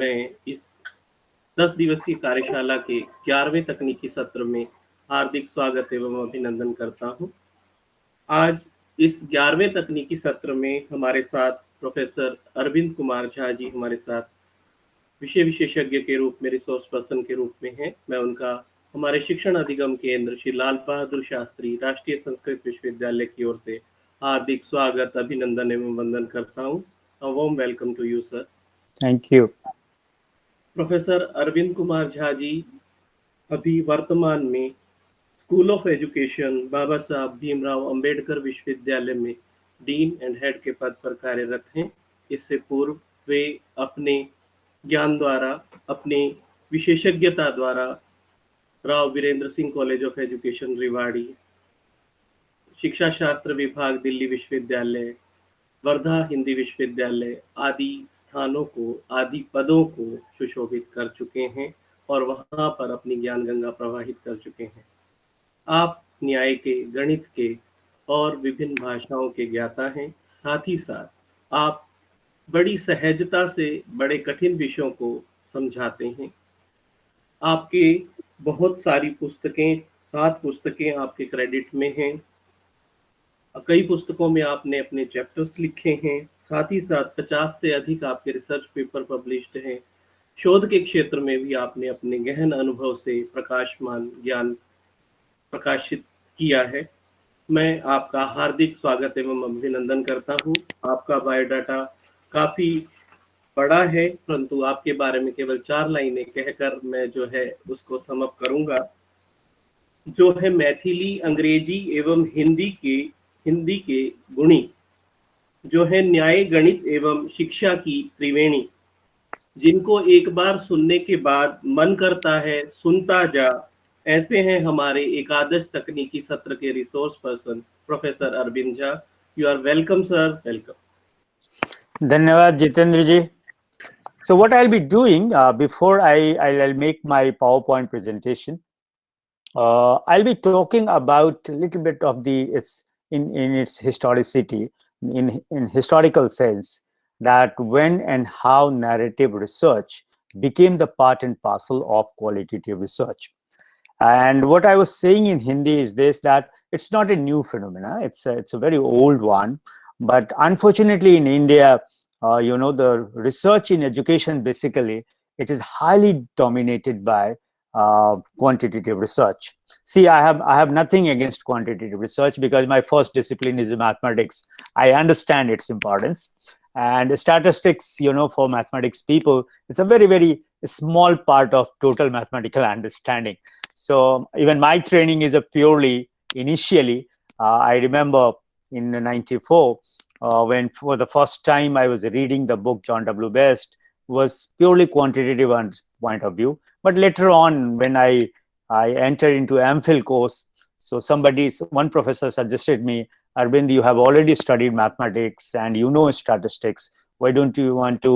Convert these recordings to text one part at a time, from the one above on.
मैं इस 10 दिवसीय कार्यशाला के 11वें तकनीकी सत्र में हार्दिक स्वागत एवं अभिनंदन करता हूं। आज इस 11वें तकनीकी सत्र में हमारे साथ प्रोफेसर अरविंद कुमार झा जी हमारे साथ विषय विशेषज्ञ के रूप में, रिसोर्स पर्सन के रूप में हैं। मैं उनका हमारे शिक्षण अधिगम केंद्र श्री लाल बहादुर शास्त्री राष्ट्रीय संस्कृत विश्वविद्यालय की ओर से हार्दिक स्वागत, अभिनंदन एवं वंदन करता हूं। A warm welcome to you, sir. Thank you. Professor Arvind Kumar Jha ji अभी वर्तमान में स्कूल ऑफ एजुकेशन बाबा साहब भीमराव अंबेडकर विश्वविद्यालय में डीन एंड हेड के पद पर कार्यरत हैं। इससे पूर्व वे अपने ज्ञान द्वारा, अपनी विशेषज्ञता द्वारा Rao Virendra Singh college of education Rewari, शिक्षा शास्त्र विभाग दिल्ली विश्वविद्यालय, वर्धा हिंदी विश्वविद्यालय आदि स्थानों को, आदि पदों को सुशोभित कर चुके हैं और वहां पर अपनी ज्ञान गंगा प्रवाहित कर चुके हैं। आप न्याय के, गणित के और विभिन्न भाषाओं के ज्ञाता हैं। साथ ही साथ आप बड़ी सहजता से बड़े कठिन विषयों को समझाते हैं। आपके बहुत सारी पुस्तकें, 7 पुस्तकें आपके क्रेडिट में हैं। कई पुस्तकों में आपने अपने चैप्टर्स लिखे हैं। साथ ही साथ 50 से अधिक आपके रिसर्च पेपर पब्लिश्ड हैं। शोध के क्षेत्र में भी आपने अपने गहन अनुभव से प्रकाशमान ज्ञान प्रकाशित किया है। मैं आपका हार्दिक स्वागत एवं अभिनंदन करता हूं। आपका बायोडाटा काफ़ी बड़ा है, परंतु आपके बारे में केवल 4 लाइनें कहकर मैं जो है उसको सम अप करूंगा। जो है मैथिली, अंग्रेजी एवं हिंदी के गुणी, जो है न्याय, गणित एवं शिक्षा की त्रिवेणी, जिनको एक बार सुनने के बाद मन करता है सुनता जा, ऐसे हैं हमारे एकादश तकनीकी सत्र के resource person professor Arvind Jha. You are welcome sir, welcome. धन्यवाद जितेंद्र जी. So what I'll be doing before I'll make my PowerPoint presentation, I'll be talking about a little bit of in its historicity, in historical sense, that when and how narrative research became the part and parcel of qualitative research. And what I was saying in Hindi is this, that it's not a new phenomenon, it's a very old one, but unfortunately in India, the research in education, basically, it is highly dominated by quantitative research. See, I have nothing against quantitative research because my first discipline is mathematics. I understand its importance, and statistics, for mathematics people, it's a very, very small part of total mathematical understanding. So even my training is a purely initially, I remember in '94, when for the first time I was reading the book John W. Best, was purely quantitative point of view. But later on, when I entered into MPhil course, so one professor suggested me, Arvind, you have already studied mathematics and you know statistics. Why don't you want to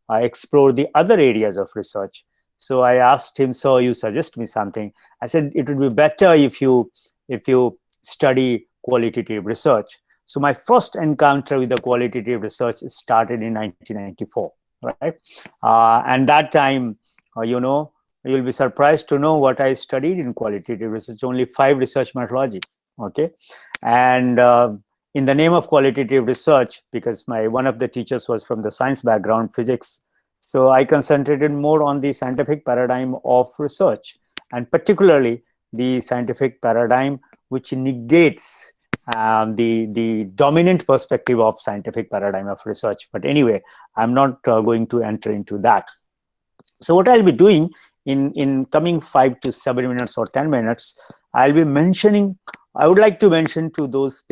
explore the other areas of research? So I asked him, so you suggest me something. I said, it would be better if you study qualitative research. So my first encounter with the qualitative research started in 1994, right? And that time, you'll be surprised to know what I studied in qualitative research, only 5 research methodology, okay? And in the name of qualitative research, because one of the teachers was from the science background, physics, so I concentrated more on the scientific paradigm of research, and particularly the scientific paradigm which negates the dominant perspective of scientific paradigm of research. But anyway, I'm not going to enter into that. So what I'll be doing in coming 5 to 7 minutes or 10 minutes, I would like to mention to those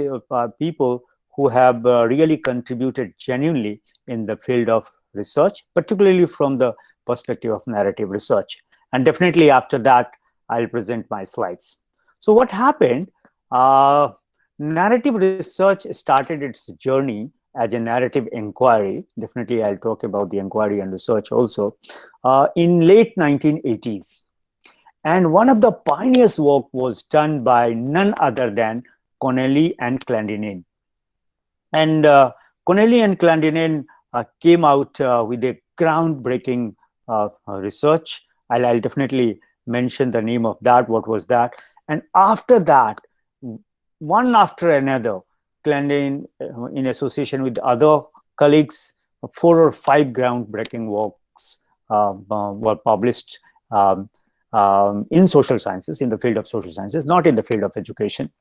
people who have really contributed genuinely in the field of research, particularly from the perspective of narrative research. And definitely after that, I'll present my slides. So what happened? Narrative research started its journey as a narrative inquiry. Definitely, I'll talk about the inquiry and research also in late 1980s. And one of the pioneers' work was done by none other than Connelly and Clendenin. And Connelly and Clendenin came out with a groundbreaking research. I'll definitely mention the name of that, what was that. And after that, one after another, Clandin, in association with other colleagues, 4 or 5 groundbreaking works were published in social sciences, in the field of social sciences, not in the field of education.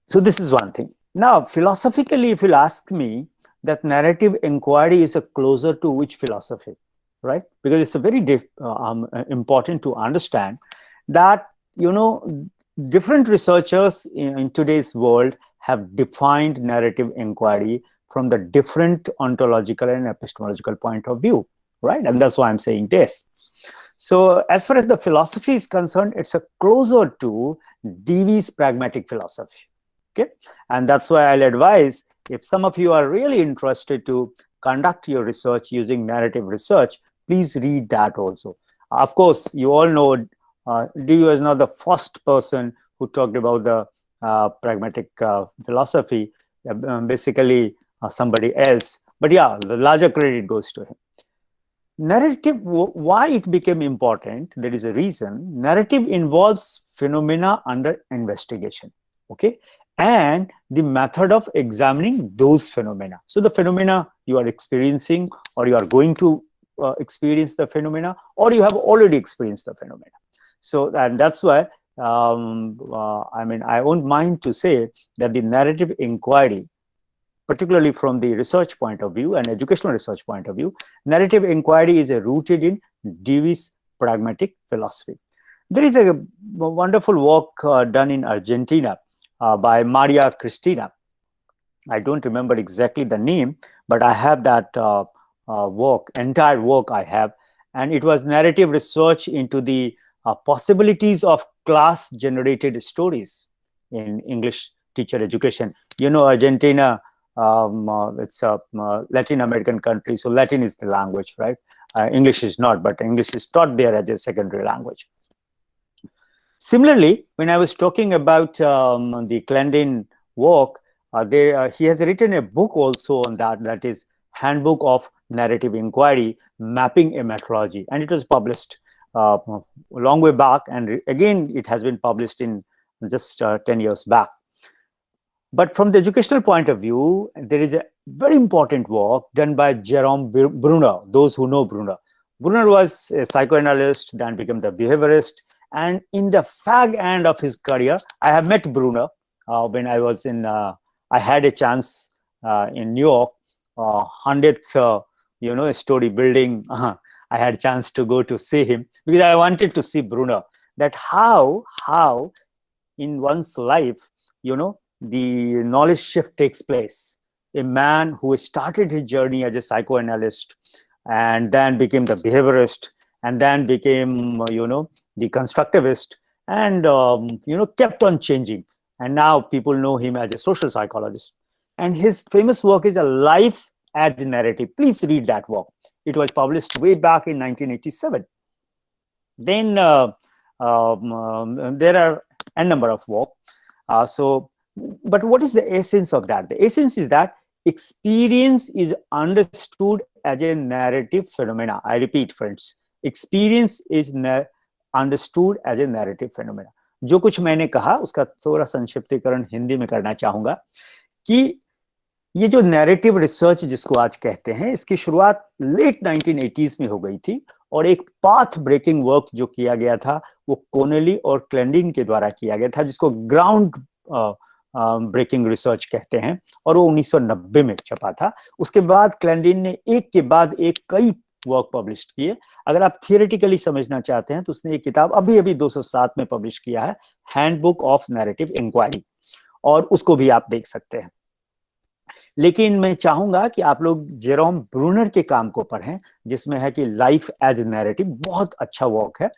So this is one thing. Now, philosophically, if you'll ask me, that narrative inquiry is a closer to which philosophy, right? Because it's a very important to understand that, you know, different researchers in today's world have defined narrative inquiry from the different ontological and epistemological point of view, right? And that's why I'm saying this. So as far as the philosophy is concerned, it's a closer to Dewey's pragmatic philosophy. Okay, and that's why I'll advise, if some of you are really interested to conduct your research using narrative research, please read that also. Of course, you all know Dewey was not the first person who talked about the pragmatic philosophy, basically somebody else. But yeah, the larger credit goes to him. Narrative, why it became important, there is a reason. Narrative involves phenomena under investigation, okay, and the method of examining those phenomena. So the phenomena you are experiencing, or you are going to experience the phenomena, or you have already experienced the phenomena. So, and that's why, I mean, I won't mind to say that the narrative inquiry, particularly from the research point of view and educational research point of view, narrative inquiry is rooted in Dewey's pragmatic philosophy. There is a wonderful work done in Argentina by Maria Cristina. I don't remember exactly the name, but I have that entire work I have. And it was narrative research into the possibilities of class-generated stories in English teacher education. You know, Argentina, it's a Latin American country, so Latin is the language, right? English is not, but English is taught there as a secondary language. Similarly, when I was talking about the Clandin work, he has written a book also on that, that is Handbook of Narrative Inquiry, Mapping a Methodology, and it was published a long way back, and again, it has been published in just 10 years back. But from the educational point of view, there is a very important work done by Jerome Bruner, those who know Bruner. Bruner was a psychoanalyst, then became the behaviorist, and in the fag end of his career, I have met Bruner when I was in, I had a chance in New York, 100th, story building. I had a chance to go to see him because I wanted to see Bruner, that how in one's life, the knowledge shift takes place. A man who started his journey as a psychoanalyst and then became the behaviorist and then became, the constructivist and, kept on changing. And now people know him as a social psychologist. And his famous work is A Life as Narrative. Please read that work. It was published way back in 1987. Then there are a number of work. But what is the essence of that? The essence is that experience is understood as a narrative phenomena. I repeat, friends, experience is understood as a narrative phenomena. जो कुछ मैंने कहा उसका थोड़ा संक्षिप्तीकरण हिंदी में करना चाहूंगा कि ये जो नैरेटिव रिसर्च जिसको आज कहते हैं, इसकी शुरुआत लेट 1980s में हो गई थी और एक पाथ ब्रेकिंग वर्क जो किया गया था वो कोनेली और क्लेंडिन के द्वारा किया गया था, जिसको ग्राउंड ब्रेकिंग रिसर्च कहते हैं, और वो 1990 में छपा था। उसके बाद क्लेंडिन ने एक के बाद एक कई वर्क पब्लिश किए। अगर आप थियोरेटिकली समझना चाहते हैं तो उसने एक किताब अभी 2007 में पब्लिश किया है, हैंडबुक ऑफ नैरेटिव इंक्वायरी, और उसको भी आप देख सकते हैं। लेकिन मैं चाहूंगा कि आप लोग जेरोम ब्रूनर के काम को पढ़ें, जिसमें है कि लाइफ एज नैरेटिव, बहुत अच्छा वर्क है।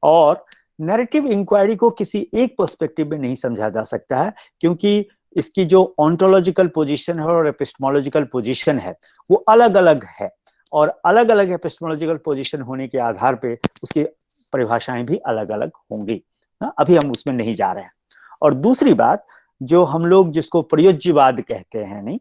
और नैरेटिव इंक्वायरी को किसी एक पर्सपेक्टिव में नहीं समझा जा सकता है, क्योंकि इसकी जो ऑन्टोलॉजिकल पोजीशन है और एपिस्टेमोलॉजिकल पोजीशन है वो अलग अलग है, और अलग अलग एपिस्टेमोलॉजिकल पोजीशन होने के आधार पे उसकी परिभाषाएं भी अलग अलग होंगी। अभी हम उसमें नहीं जा रहे हैं। और दूसरी बात, जो हम लोग जिसको प्रयोज्यवाद कहते हैं, नहीं,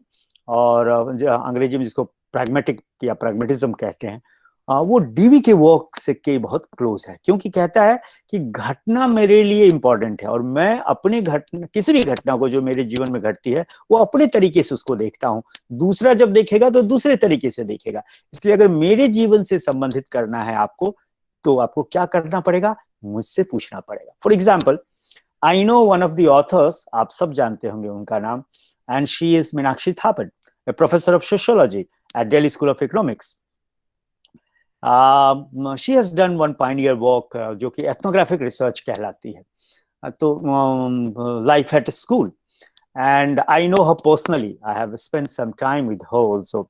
और अंग्रेजी में जिसको प्रैग्मेटिक या प्रैग्मेटिज्म कहते हैं, वो डीवी के वर्क से के बहुत क्लोज है, क्योंकि कहता है कि घटना मेरे लिए इंपॉर्टेंट है और मैं अपनी घटना, किसी भी घटना को जो मेरे जीवन में घटती है वो अपने तरीके से उसको देखता हूँ, दूसरा जब देखेगा तो दूसरे तरीके से देखेगा। इसलिए अगर मेरे जीवन से संबंधित करना है आपको, तो आपको क्या करना पड़ेगा, मुझसे पूछना पड़ेगा। For example, I know one of the author's, आप सब जानते होंगे उनका नाम, and she is Meenakshi Thapan, a professor of sociology at Delhi School of Economics. She has done one pioneer work जो कि ethnographic research कहलाती है, तो life at school, and I know her personally. I have spent some time with her also,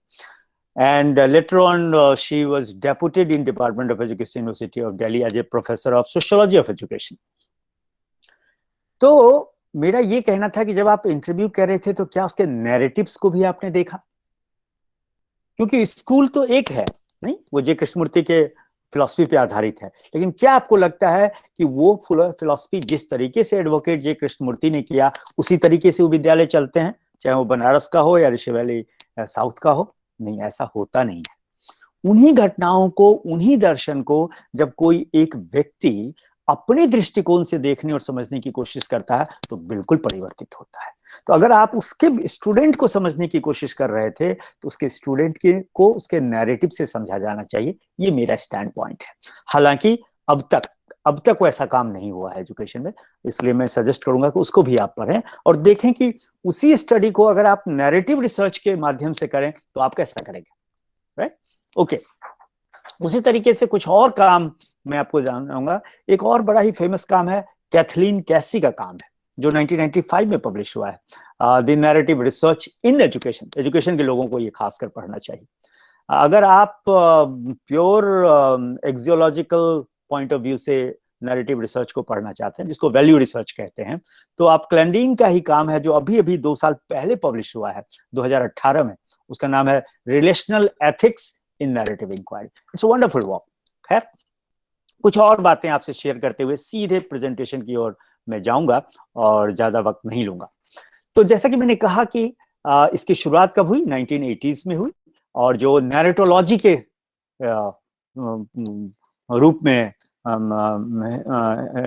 and later on she was deputed in Department of Education, University of Delhi as a professor of sociology of education. तो मेरा ये कहना था कि जब आप interview कर रहे थे तो क्या उसके नैरेटिव्स को भी आपने देखा, क्योंकि स्कूल तो एक है नहीं, वो जे कृष्णमूर्ति के फिलॉसफी पे आधारित है, लेकिन क्या आपको लगता है कि वो फिलॉसफी जिस तरीके से एडवोकेट जे कृष्णमूर्ति ने किया उसी तरीके से वो विद्यालय चलते हैं, चाहे वो बनारस का हो या ऋषि वैली साउथ का हो? नहीं, ऐसा होता नहीं है। उन्हीं घटनाओं को, उन्हीं दर्शन को जब कोई एक व्यक्ति अपने दृष्टिकोण से देखने और समझने की कोशिश करता है तो बिल्कुल परिवर्तित होता है। तो अगर आप उसके स्टूडेंट को समझने की कोशिश कर रहे थे तो उसके स्टूडेंट को उसके नैरेटिव से समझा जाना चाहिए, ये मेरा स्टैंड पॉइंट है। हालांकि अब तक वैसा काम नहीं हुआ है एजुकेशन में, इसलिए मैं सजेस्ट करूंगा कि उसको भी आप पढ़ें और देखें कि उसी स्टडी को अगर आप नैरेटिव रिसर्च के माध्यम से करें तो आप कैसा करेंगे, राइट? ओके, उसी तरीके से कुछ और काम मैं आपको जानूंगा। एक और बड़ा ही फेमस काम है, कैथलीन कैसी का काम है, जो 1995 में पब्लिश हुआ है, the narrative research in education. Education के लोगों को ये खासकर पढ़ना चाहिए। अगर आप प्योर एक्सियोलॉजिकल पॉइंट ऑफ व्यू से नैरेटिव रिसर्च को पढ़ना चाहते हैं, जिसको वैल्यू रिसर्च कहते हैं, तो आप क्लैंडीन का ही काम है जो अभी 2 साल पहले पब्लिश हुआ है, 2018 में। उसका नाम है relational ethics in narrative inquiry. It's wonderful work. खैर, कुछ और बातें आपसे शेयर करते हुए सीधे प्रेजेंटेशन की ओर मैं जाऊंगा और ज्यादा वक्त नहीं लूंगा। तो जैसा कि मैंने कहा कि इसकी शुरुआत कब हुई, 1980s में हुई, और जो नैरेटोलॉजी के रूप में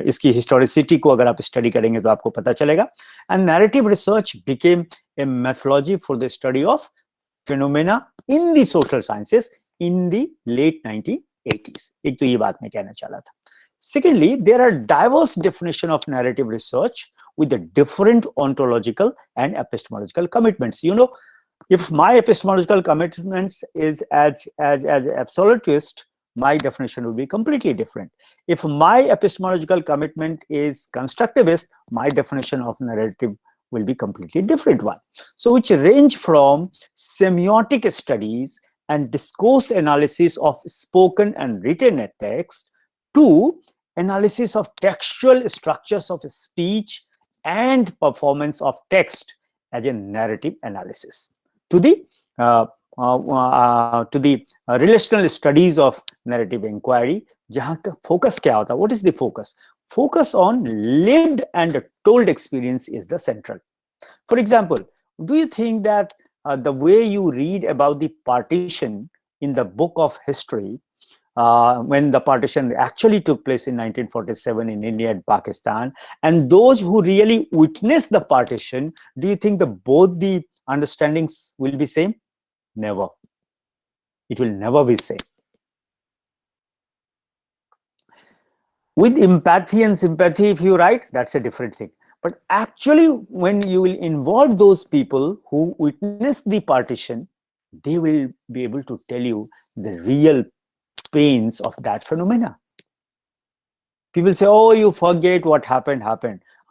इसकी हिस्टोरिसिटी को अगर आप स्टडी करेंगे तो आपको पता चलेगा। And narrative research became a methodology for the study of phenomena in the social sciences in the late 1980s. एक तो ये बात मैं कहना चाह रहा था। Secondly, there are diverse definition of narrative research with the different ontological and epistemological commitments. You know, if my epistemological commitments is as absolutist, my definition will be completely different. If my epistemological commitment is constructivist, my definition of narrative will be completely different one. So which range from semiotic studies and discourse analysis of spoken and written text to analysis of textual structures of speech and performance of text as a narrative analysis, to the relational studies of narrative inquiry, जहां का focus क्या होता है? What is the focus? Focus on lived and told experience is the central. For example, do you think that the way you read about the partition in the book of history, when the partition actually took place in 1947 in India and Pakistan, and those who really witnessed the partition, do you think that both the understandings will be same? Never. It will never be same. With empathy and sympathy, if you write, that's a different thing. But actually, when you will involve those people who witnessed the partition, they will be able to tell you the real pains of that phenomena. People say, oh, you forget what happened.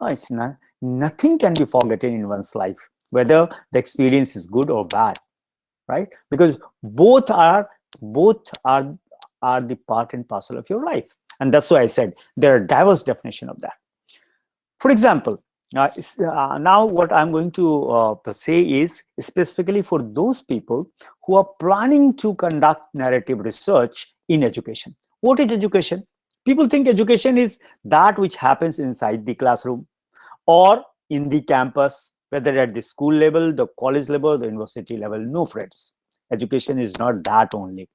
Oh, it's not, nothing can be forgotten in one's life, whether the experience is good or bad, right? Because both are the part and parcel of your life. And that's why I said there are diverse definitions of that. For example, now what I'm going to say is specifically for those people who are planning to conduct narrative research in education. What is education? People think education is that which happens inside the classroom or in the campus whether at the school level, the college level, the university level. No, friends, education is not that only.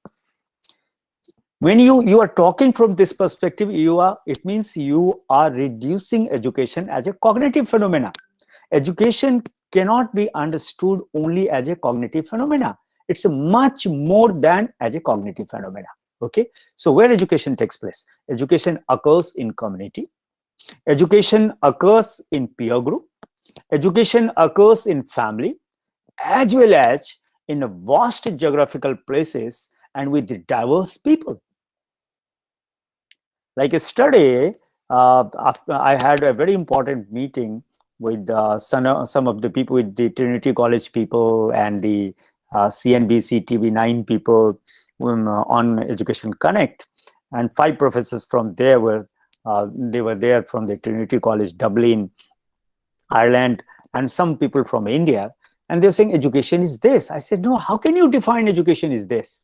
When you are talking from this perspective, it means you are reducing education as a cognitive phenomena. Education cannot be understood only as a cognitive phenomena. It's much more than as a cognitive phenomena. Okay, so where education takes place? Education occurs in community. Education occurs in peer group. Education occurs in family, as well as in vast geographical places and with diverse people. Like yesterday, I had a very important meeting with some of the people, with the Trinity College people and the CNBC TV9 people on Education Connect, and 5 professors from there were there from the Trinity College, Dublin, Ireland, and some people from India, and they were saying education is this. I said, no, how can you define education is this?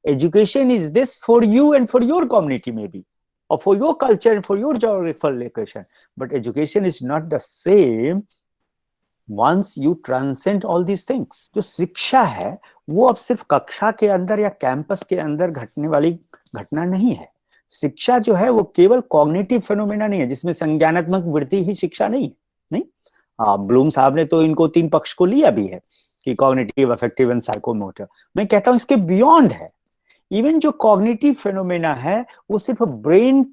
Education is this for you and for your community, maybe, or for your culture and for your geographical location. But education is not the same once you transcend all these things. जो शिक्षा है वो अब सिर्फ कक्षा के अंदर या कैंपस के अंदर घटने वाली घटना नहीं है. शिक्षा जो है वो केवल कॉग्निटिव फेनोमेना नहीं है, जिसमें संज्ञानात्मक वृद्धि ही शिक्षा नहीं है. नहीं, ब्लूम साहब ने तो इनको 3 पक्ष को लिया भी है कि कॉग्निटिव, अफेक्टिव एंड साइकोमोटर. मैं कहता हूं इसके बियॉन्ड है. इवन जो कॉग्निटिव फेनोमेना है वो सिर्फ ब्रेन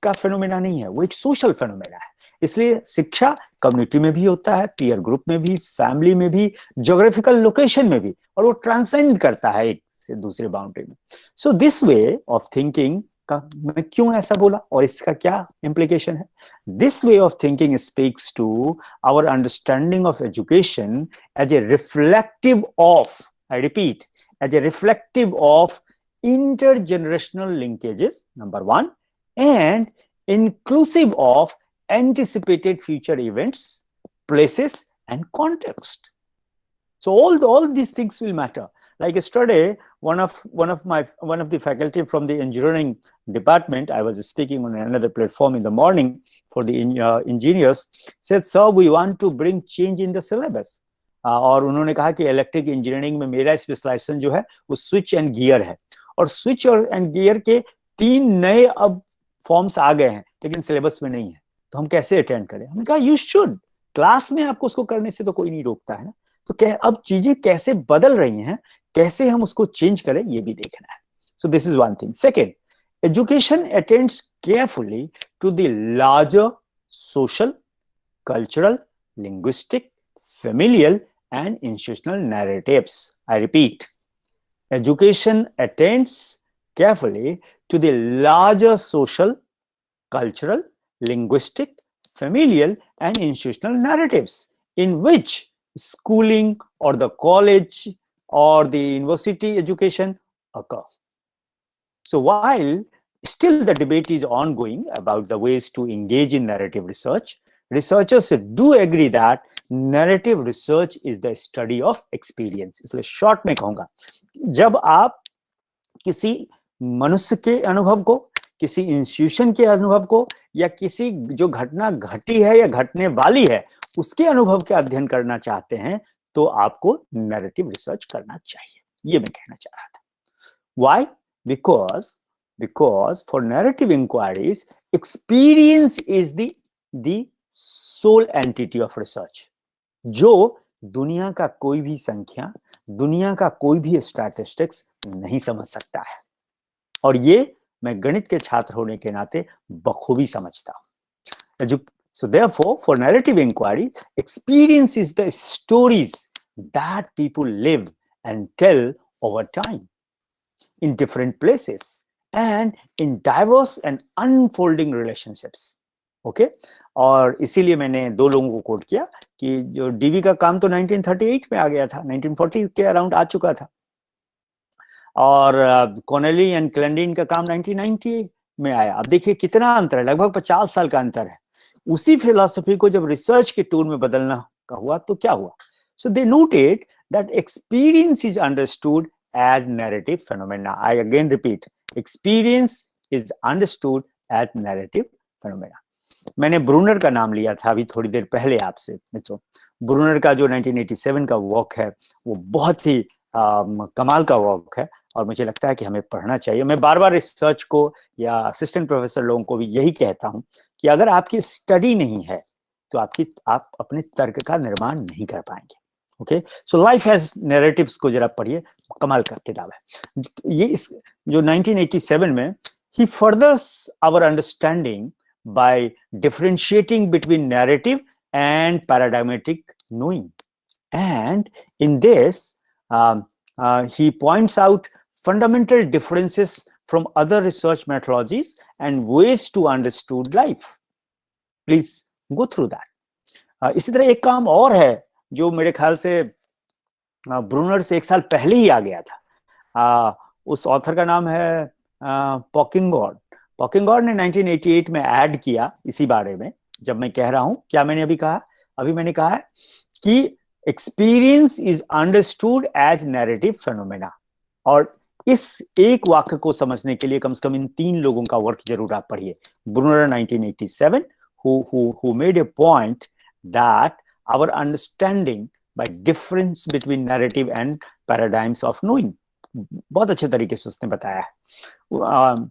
का फेनोमेना नहीं है, वो एक सोशल फेनोमेना है. इसलिए शिक्षा कम्युनिटी में भी होता है, पीयर ग्रुप में भी, फैमिली में भी, ज्योग्राफिकल लोकेशन में भी, और वो ट्रांसेंड करता है एक से दूसरे बाउंड्री में. So this way of thinking का मैं क्यों ऐसा बोला और इसका क्या इम्प्लीकेशन है? This way of thinking speaks to our understanding of education as a reflective of, I repeat, as a reflective of intergenerational linkages, number 1, and inclusive of anticipated future events, places, and context. So all these things will matter. Like yesterday, one of the faculty from the engineering department, I was speaking on another platform in the morning for the engineers, said, sir, we want to bring change in the syllabus. और उन्होंने कहा कि electric engineering में मेरा specialisation जो है वो switch and gear है, और स्विच और एंड गियर के 3 नए अब फॉर्म्स आ गए हैं, लेकिन सिलेबस में नहीं है, तो हम कैसे अटेंड करें? हमने कहा यू शुड, क्लास में आपको उसको करने से तो कोई नहीं रोकता है ना. तो अब चीजें कैसे बदल रही हैं, कैसे हम उसको चेंज करें, ये भी देखना है. So this is one thing. Second, education attends carefully to the larger social, cultural, linguistic, familial, and institutional narratives. I repeat, education attends carefully to the larger social, cultural, linguistic, familial, and institutional narratives in which schooling or the college or the university education occur. So while still the debate is ongoing about the ways to engage in narrative research, researchers do agree that narrative research is the study of experience. इसलिए short में कहूंगा, जब आप किसी मनुष्य के अनुभव को, किसी इंस्टीट्यूशन के अनुभव को, या किसी जो घटना घटी है या घटने वाली है उसके अनुभव के अध्ययन करना चाहते हैं, तो आपको नैरेटिव रिसर्च करना चाहिए. ये मैं कहना चाह रहा था. Why? Because for narrative inquiries, experience is the sole entity of research. जो दुनिया का कोई भी संख्या, दुनिया का कोई भी स्टैटिस्टिक्स नहीं समझ सकता है, और ये मैं गणित के छात्र होने के नाते बखूबी समझता हूं. So therefore, for narrative inquiry, experience is the stories that people live and tell over time in different places and in diverse and unfolding relationships. Okay? और इसीलिए मैंने 2 लोगों को कोट किया कि जो डीवी का काम तो 1938 में आ गया था, 1940 के अराउंड आ चुका था, और कॉनेली एंड क्लेंडिन का काम 1990 में आया. अब देखिए कितना अंतर है, लगभग 50 साल का अंतर है. उसी फिलॉसफी को जब रिसर्च के टूल में बदलना का हुआ तो क्या हुआ? So they noted that experience is understood as narrative phenomena. I again repeat, experience is understood as narrative phenomena. मैंने ब्रूनर का नाम लिया था अभी थोड़ी देर पहले आपसे बच्चों। ब्रूनर का जो 1987 का वर्क है वो बहुत ही कमाल का वर्क है, और मुझे लगता है कि हमें पढ़ना चाहिए। मैं बार बार रिसर्च को या असिस्टेंट प्रोफेसर लोगों को भी यही कहता हूं कि अगर आपकी स्टडी नहीं है तो आप अपने तर्क का निर्माण नहीं कर पाएंगे। Okay, so life has narratives को जरा पढ़िए, कमाल का किताब है ये। इस जो 1987 में ही furthers our understanding by differentiating between narrative and paradigmatic knowing. And in this, he points out fundamental differences from other research methodologies and ways to understood life. Please go through that. इसी तरह एक काम और है जो मेरे ख्याल से ब्रूनर से 1 साल पहले ही आ गया था। उस ऑथर का नाम है पॉकिंगॉर्ड। पॉकिंगॉर्ड ने 1988 में ऐड किया इसी बारे में। जब मैं कह रहा हूं, क्या मैंने अभी कहा? अभी मैंने कहा है कि experience is understood as narrative phenomena. और इस एक वाक्य को समझने के लिए कम से कम इन 3 लोगों का वर्क जरूर आप पढ़िए। Bruner 1987 who made a point that our understanding by difference between narrative and paradigms of knowing, बहुत अच्छे तरीके से उसने बताया है।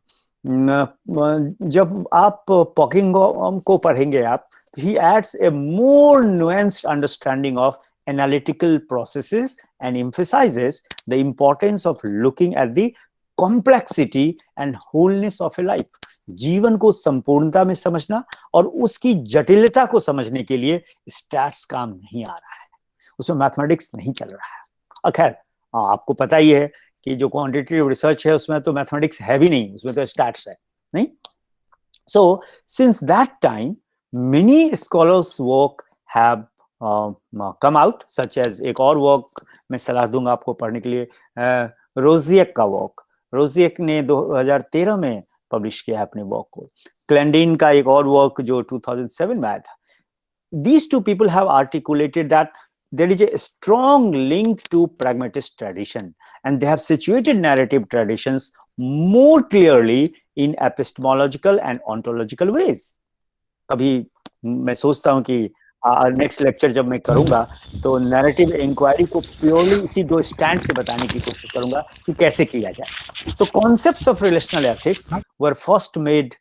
जब आप पॉकिंगॉम को पढ़ेंगे आप, तो he adds a more nuanced understanding of analytical processes and emphasizes the importance of looking at the complexity and wholeness of a life. जीवन को संपूर्णता में समझना और उसकी जटिलता को समझने के लिए स्टैट्स काम नहीं आ रहा है, उसमें मैथमेटिक्स नहीं चल रहा है। खैर आपको पता ही है कि जो क्वांटिटेटिव रिसर्च है उसमें तो मैथमेटिक्स है भी नहीं, उसमें तो स्टैट्स है नहीं। So since that time many scholars work have come out, such as एक और वर्क मैं सलाह दूंगा आपको पढ़ने के लिए, रोजियक का वर्क। रोजियक ने 2013 में पब्लिश किया है अपने वर्क को। क्लैंडीन का एक और वर्क जो 2007 में आया था। These two people have articulated that there is a strong link to pragmatist tradition, and they have situated narrative traditions more clearly in epistemological and ontological ways. अभी मैं सोचता हूं कि नेक्स्ट लेक्चर जब मैं करूंगा तो नैरेटिव इंक्वायरी को प्योरली इसी 2 स्टैंड से बताने की कोशिश करूंगा कि कैसे किया जाए। So concepts of relational ethics were first made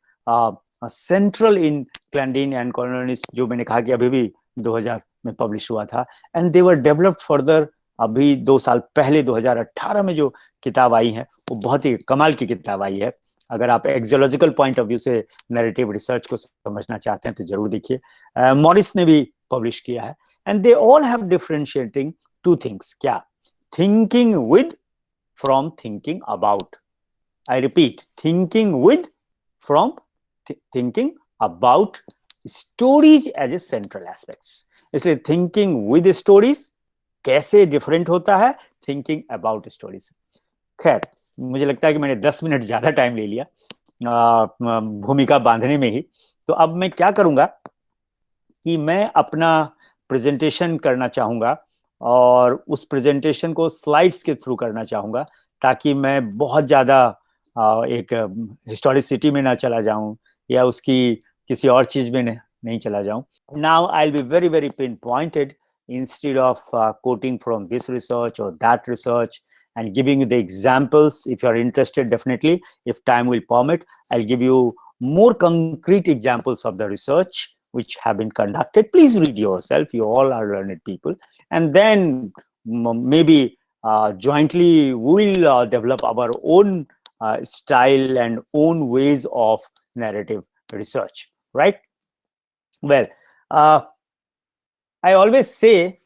central in Clandine and Colonialist, जो मैंने कहा कि अभी भी 2000 में पब्लिश हुआ था, and they were developed further। अभी 2 साल पहले 2018 में जो किताब आई है वो बहुत ही कमाल की किताब आई है। अगर आप एक्सोलॉजिकल पॉइंट ऑफ व्यू से नैरेटिव रिसर्च को समझना चाहते हैं तो जरूर देखिए। मॉरिस ने भी पब्लिश किया है। And they all have differentiating 2 things. क्या? Thinking with from thinking about. I repeat, thinking with from thinking about stories as a central aspects. इसलिए थिंकिंग विद स्टोरीज कैसे डिफरेंट होता है थिंकिंग अबाउट स्टोरीज। खैर मुझे लगता है कि मैंने 10 मिनट ज्यादा टाइम ले लिया भूमिका बांधने में ही। तो अब मैं क्या करूंगा कि मैं अपना प्रेजेंटेशन करना चाहूंगा और उस प्रेजेंटेशन को स्लाइड्स के थ्रू करना चाहूंगा, ताकि मैं बहुत ज्यादा एक हिस्टोरिसिटी में ना चला जाऊं या उसकी किसी और चीज में नहीं चला जाऊं। Now I will be very very pin pointed instead of quoting from this research or that research and giving you the examples. If you are interested, definitely, if time will permit, I'll give you more concrete examples of the research which have been conducted. Please read yourself. You all are learned people. And then maybe jointly we'll develop our own style and own ways of narrative research, right? Well, I always say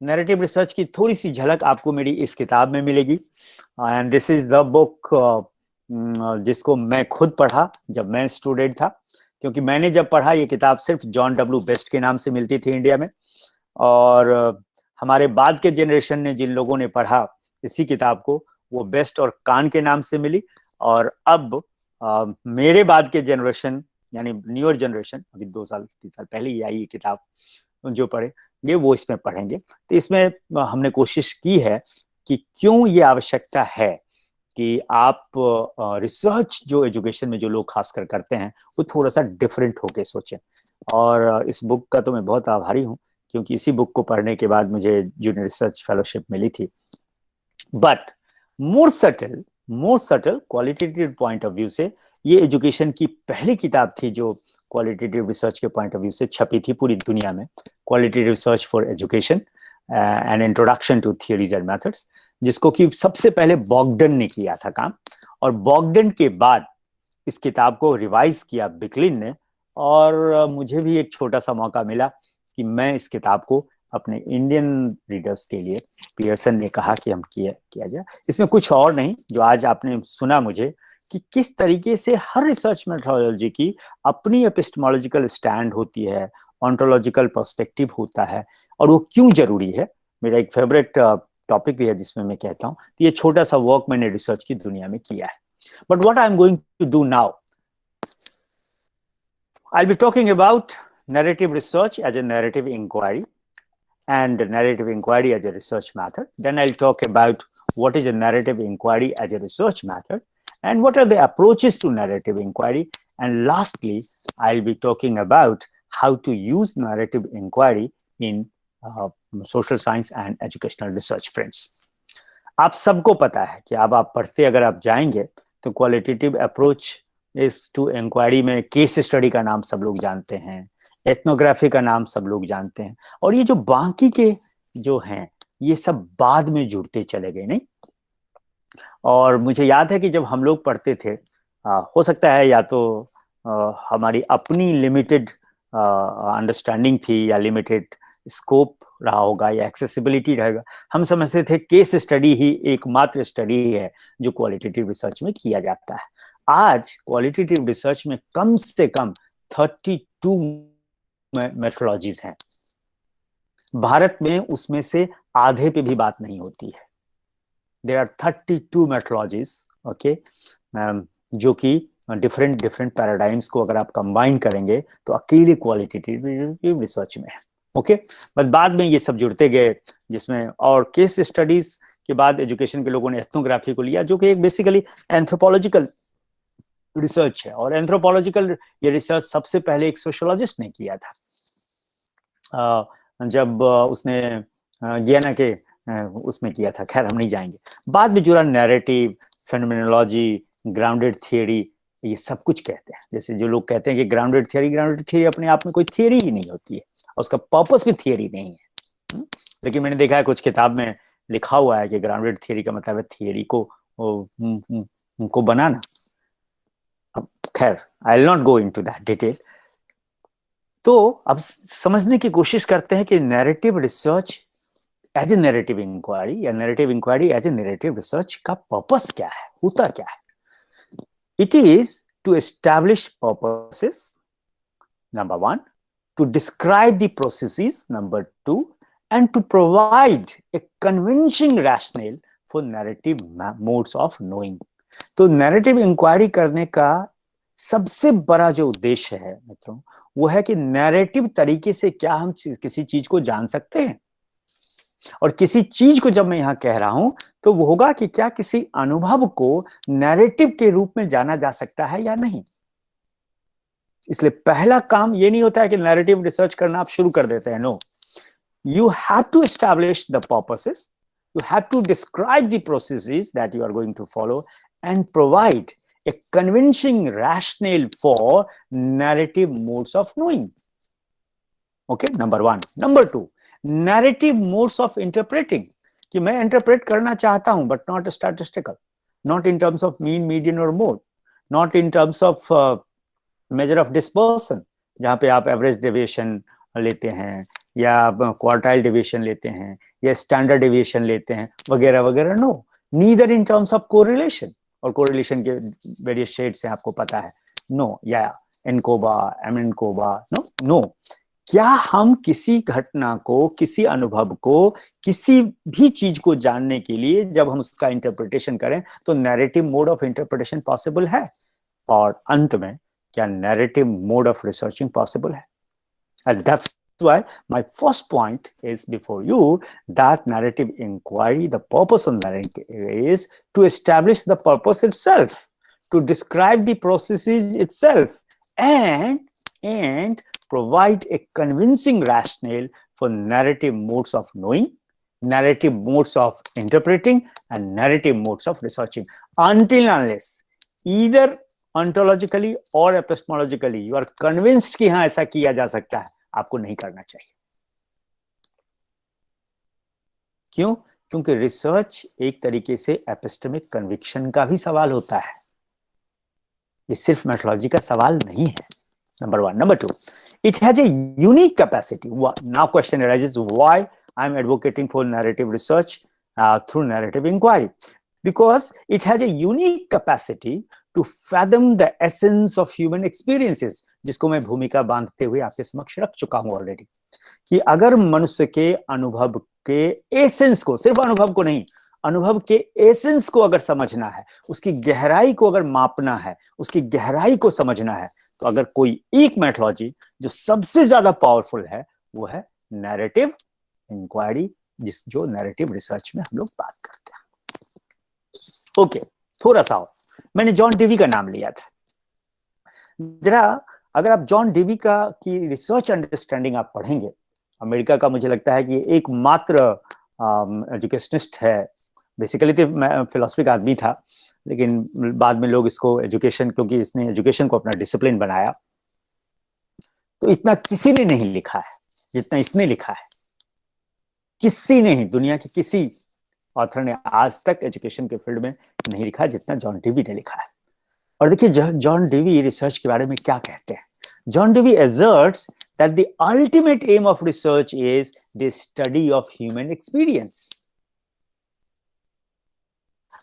narrative research की थोड़ी सी झलक आपको मेरी इस किताब में मिलेगी। And this is the book जिसको मैं खुद पढ़ा जब मैं स्टूडेंट था, क्योंकि मैंने जब पढ़ा ये किताब सिर्फ जॉन डब्ल्यू बेस्ट के नाम से मिलती थी इंडिया में, और हमारे बाद के जनरेशन ने जिन लोगों ने पढ़ा इसी किताब को वो बेस्ट और कान के नाम से मिली। और अब मेरे बाद के जनरेशन यानी न्यूअर जनरेशन, अभी 2 साल 3 साल पहले ही आई ये किताब, जो पढ़ेंगे वो इसमें पढ़ेंगे। तो इसमें हमने कोशिश की है कि क्यों ये आवश्यकता है कि आप रिसर्च जो एजुकेशन में जो लोग खासकर करते हैं वो थोड़ा सा डिफरेंट होके सोचें। और इस बुक का तो मैं बहुत आभारी हूँ, क्योंकि इसी बुक को पढ़ने के बाद मुझे जूनियर रिसर्च फेलोशिप मिली थी। But more subtle qualitative point of view से ये एजुकेशन की पहली किताब थी जो क्वालिटेटिव रिसर्च के पॉइंट ऑफ व्यू से छपी थी पूरी दुनिया में। Qualitative research for education an introduction to theories and methods, जिसको कि सबसे पहले बॉगडन ने किया था काम, और बॉगडन के बाद इस किताब को रिवाइज किया बिकलिन ने। और मुझे भी एक छोटा सा मौका मिला कि मैं इस किताब को अपने इंडियन रीडर्स के लिए, पियर्सन ने कहा कि हम किया जाए। इसमें कुछ और नहीं, जो आज आपने सुना मुझे कि किस तरीके से हर रिसर्च मेथोडोलॉजी की अपनी एपिस्टेमोलॉजिकल स्टैंड होती है, ऑन्टोलॉजिकल पर्सपेक्टिव होता है, और वो क्यों जरूरी है। मेरा एक फेवरेट टॉपिक भी है जिसमें मैं कहता हूँ, तो ये छोटा सा वर्क मैंने रिसर्च की दुनिया में किया है। But what I am going to do now, I'll be talking about narrative research as a narrative inquiry and narrative inquiry as a research method. Then I'll talk about what is a narrative inquiry as a research method and what are the approaches to narrative inquiry. And lastly, I'll be talking about how to use narrative inquiry in social science and educational research, friends. आप सबको पता है कि अब आप पढ़ते अगर आप जाएंगे तो क्वालिटेटिव अप्रोच इस टू इंक्वायरी में केस स्टडी का नाम सब लोग जानते हैं, एथनोग्राफी का नाम सब लोग जानते हैं, और ये जो बाकी के जो हैं ये सब बाद में जुड़ते चले गए, नहीं। और मुझे याद है कि जब हम लोग पढ़ते थे, हो सकता है या तो हमारी अपनी लिमिटेड अंडरस्टैंडिंग थी या लिमिटेड स्कोप रहा होगा या एक्सेसिबिलिटी रहेगा, हम समझते थे केस स्टडी ही एकमात्र स्टडी है जो क्वालिटेटिव रिसर्च में किया जाता है। आज क्वालिटेटिव रिसर्च में कम से कम 32 मेथोडोलॉजीज हैं। भारत में उसमें से आधे पे भी बात नहीं होती है। देयर आर 32 मेथोडोलॉजीज, ओके, जो कि डिफरेंट पैराडाइम्स को अगर आप कंबाइन करेंगे तो अकेले क्वालिटेटिव रिसर्च में है, ओके। बट बाद में ये सब जुड़ते गए, जिसमें और केस स्टडीज के बाद एजुकेशन के लोगों ने एथनोग्राफी को लिया, जो कि एक बेसिकली एंथ्रोपोलॉजिकल रिसर्च है। और एंथ्रोपोलॉजिकल ये रिसर्च सबसे पहले एक सोशियोलॉजिस्ट ने किया था, जब उसने गियाना के उसमें किया था। खैर हम नहीं जाएंगे। बाद में जुड़ा नैरेटिव, फेनोमेनोलॉजी, ग्राउंडेड थियरी, ये सब कुछ कहते हैं। जैसे जो लोग कहते हैं कि ग्राउंडेड थियरी अपने आप में कोई थियरी ही नहीं होती है, और उसका पर्पस भी थियरी नहीं है। लेकिन मैंने देखा है कुछ किताब में लिखा हुआ है कि ग्राउंडेड थियरी का मतलब है थियरी को बनाना। खैर I will not go into that detail. तो अब समझने की कोशिश करते हैं कि narrative research as a narrative inquiry या narrative inquiry as a narrative research का पर्पस क्या है, होता क्या है। It is to establish purposes, number 1, to describe the processes, number 2, and to provide a convincing rationale for narrative modes of knowing. तो narrative inquiry करने का सबसे बड़ा जो उद्देश्य है मित्रों, वो है कि नैरेटिव तरीके से क्या हम किसी चीज को जान सकते हैं। और किसी चीज को जब मैं यहां कह रहा हूं तो वो होगा कि क्या किसी अनुभव को नैरेटिव के रूप में जाना जा सकता है या नहीं। इसलिए पहला काम ये नहीं होता है कि नैरेटिव रिसर्च करना आप शुरू कर देते हैं। No, you have to establish the purposes, you have to describe the processes that you are going to follow and provide a convincing rationale for narrative modes of knowing. Okay, number 1. Number 2, narrative modes of interpreting. कि मैं interpret करना चाहता हूं but not statistical, not in terms of mean, median or mode, not in terms of measure of dispersion, जहां पे आप average deviation लेते हैं या क्वार्टाइल डेविएशन लेते हैं या स्टैंडर्ड डेविएशन लेते हैं वगैरह वगैरह। No, neither in terms of correlation, और कोरिलेशन के वेरियस शेड्स हैं आपको पता है। नो, या एनकोबा, एमएनकोबा, नो। क्या हम किसी घटना को, किसी अनुभव को, किसी भी चीज को जानने के लिए जब हम उसका इंटरप्रिटेशन करें तो narrative mode of interpretation possible है। और अंत में क्या narrative mode of researching possible है। And that's why my first point is before you that narrative inquiry, the purpose of narrative is to establish the purpose itself, to describe the processes itself, and provide a convincing rationale for narrative modes of knowing, narrative modes of interpreting, and narrative modes of researching. Until unless either ontologically or epistemologically you are convinced कि हाँ ऐसा किया जा सकता है, आपको नहीं करना चाहिए. क्यों? क्योंकि रिसर्च एक तरीके से एपिस्टेमिक कन्विक्शन का भी सवाल होता है, ये सिर्फ मेथोडोलॉजी का सवाल नहीं है. Number one. Number two, it has a unique capacity. Now question arises, why I'm advocating for narrative research through narrative inquiry? Because it has a unique capacity to fathom the essence of human experiences, जिसको मैं भूमिका बांधते हुए आपके समक्ष रख चुका हूं ऑलरेडी, कि अगर मनुष्य के अनुभव के एसेंस को, सिर्फ अनुभव को नहीं, अनुभव के एसेंस को अगर समझना है, उसकी गहराई को अगर मापना है, उसकी गहराई को समझना है, तो अगर कोई एक मेथोडोलॉजी जो सबसे ज्यादा पावरफुल है वो है नैरेटिव इंक्वायरी, जो नैरेटिव रिसर्च में हम लोग बात करते हैं. ओके, थोड़ा सा और, मैंने जॉन डेवी का नाम लिया था. जरा अगर आप जॉन डेवी का की रिसर्च अंडरस्टैंडिंग आप पढ़ेंगे, अमेरिका का मुझे लगता है कि एकमात्र एजुकेशनिस्ट है. बेसिकली तो फिलोसफी का आदमी था, लेकिन बाद में लोग इसको एजुकेशन, क्योंकि इसने एजुकेशन को अपना डिसिप्लिन बनाया, तो इतना किसी ने नहीं लिखा है जितना इसने लिखा है. किसी ने ही, दुनिया के किसी ऑथर ने आज तक एजुकेशन के फील्ड में नहीं लिखा जितना जॉन डेवी ने लिखा है. और देखिए जॉन डेवी रिसर्च के बारे में क्या कहते हैं. John Dewey asserts that the ultimate aim of research is the study of human experience.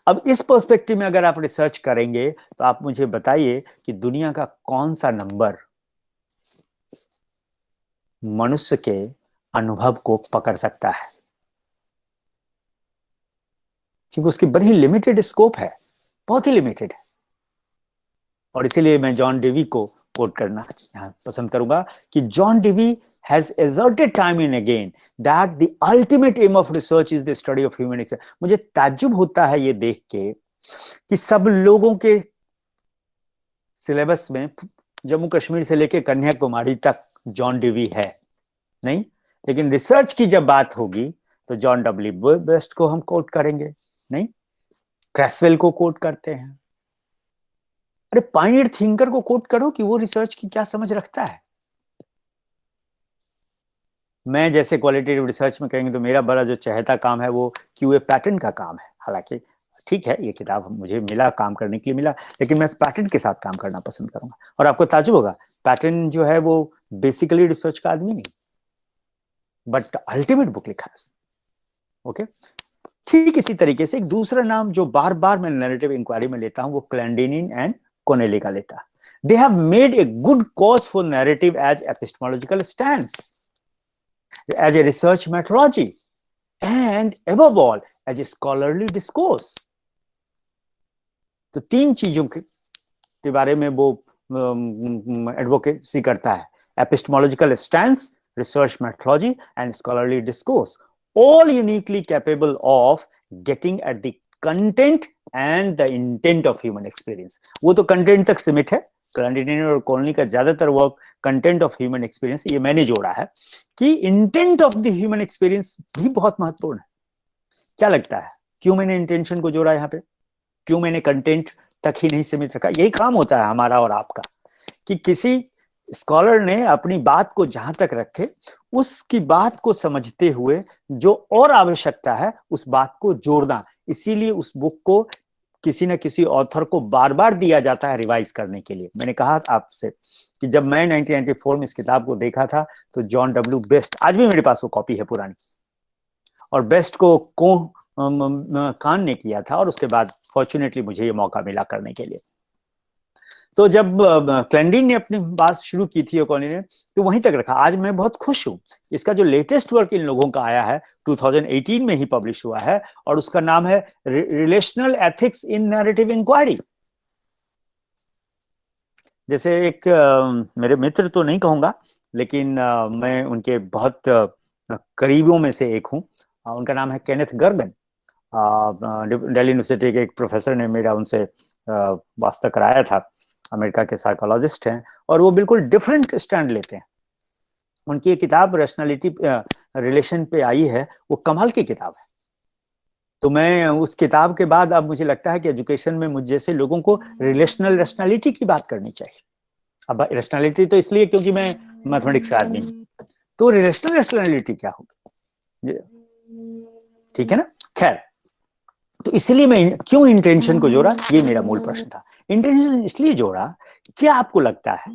अब इस पर्सपेक्टिव में अगर आप रिसर्च करेंगे तो आप मुझे बताइए कि दुनिया का कौन सा नंबर मनुष्य के अनुभव को पकड़ सकता है, क्योंकि उसकी बड़ी लिमिटेड स्कोप है, बहुत ही लिमिटेड है. और इसीलिए मैं जॉन डेवी को कोट करना यहाँ पसंद करूंगा कि John Dewey has asserted time and again that the ultimate aim of research is the study of human experience. मुझे ताज्जुब होता है ये देख के कि सब लोगों के सिलेबस में जम्मू कश्मीर से लेके कन्याकुमारी तक जॉन डेवी है नहीं, लेकिन रिसर्च की जब बात होगी तो जॉन डब्ल्यू बेस्ट को हम कोट करेंगे नहीं, क्रैसवेल को कोट करते हैं. अरे पायनियर थिंकर को कोट करो कि वो रिसर्च की क्या समझ रखता है. मैं जैसे क्वालिटेटिव रिसर्च में कहेंगे तो मेरा बड़ा जो चहेता काम है वो क्यूए पैटर्न का काम है. हालांकि ठीक है, ये किताब मुझे मिला, काम करने के लिए मिला, लेकिन मैं पैटर्न के साथ काम करना पसंद करूंगा. और आपको ताज्जुब होगा, पैटर्न जो है वो बेसिकली रिसर्च का आदमी नहीं, बट अल्टीमेट बुक लिखा है. ओके, ठीक इसी तरीके से एक दूसरा नाम जो बार बार मैं नैरेटिव इंक्वायरी में लेता हूं वो क्लैंडिनिन एंड कोनेली का लेता. They have made a good cause for narrative as epistemological stance, as a research methodology, and above all as a scholarly discourse. तो तीन चीजों के बारे में वो एडवोकेसी करता है: epistemological stance, research methodology, and scholarly discourse, all uniquely capable of getting at the content and the intent of human experience. वो तो कंटेंट तक सीमित है, क्लैंडिनिन और कोनेली का ज्यादातर work content of human experience, ये मैंने जोड़ा है कि intent of the human experience भी बहुत महत्वपूर्ण है. क्या लगता है क्यों मैंने इंटेंशन को जोड़ा यहाँ पे, क्यों मैंने कंटेंट तक ही नहीं सीमित रखा? यही काम होता है हमारा और आपका कि किसी स्कॉलर ने अपनी बात को जहां तक रखे, उसकी बात को समझते हुए जो और आवश्यकता है उस बात को जोड़ना. इसीलिए उस बुक को किसी न किसी ऑथर को बार बार दिया जाता है रिवाइज करने के लिए. मैंने कहा आपसे कि जब मैं 1994 में इस किताब को देखा था तो जॉन डब्ल्यू बेस्ट, आज भी मेरे पास वो कॉपी है पुरानी, और बेस्ट को कान ने किया था, और उसके बाद फॉर्चुनेटली मुझे ये मौका मिला करने के लिए. तो जब क्लैंडिन ने अपनी बात शुरू की थी कोनेली ने, तो वहीं तक रखा. आज मैं बहुत खुश हूं, इसका जो लेटेस्ट वर्क इन लोगों का आया है 2018 में ही पब्लिश हुआ है, और उसका नाम है relational ethics in narrative inquiry. जैसे एक मेरे मित्र तो नहीं कहूंगा, लेकिन मैं उनके बहुत करीबियों में से एक हूँ। उनका नाम है केनेथ गर्गन। दिल्ली यूनिवर्सिटी के एक प्रोफेसर ने मेरा उनसे वास्ता कराया था। अमेरिका के साइकोलॉजिस्ट हैं और वो बिल्कुल डिफरेंट स्टैंड लेते हैं। उनकी एक किताब रैशनैलिटी रिलेशन पे आई है, वो कमाल की किताब है। तो मैं उस किताब के बाद अब मुझे लगता है कि एजुकेशन में मुझ जैसे लोगों को रिलेशनल रैशनैलिटी की बात करनी चाहिए। अब रैशनैलिटी तो इसलिए क्योंकि मैं मैथमेटिक्स का आदमी हूँ, तो रिलेशनल रैशनैलिटी क्या होगी, ठीक है ना। खैर, तो इसलिए मैं क्यों इंटेंशन को जोड़ा, ये मेरा मूल प्रश्न था। इंटेंशन इसलिए जोड़ा, क्या आपको लगता है,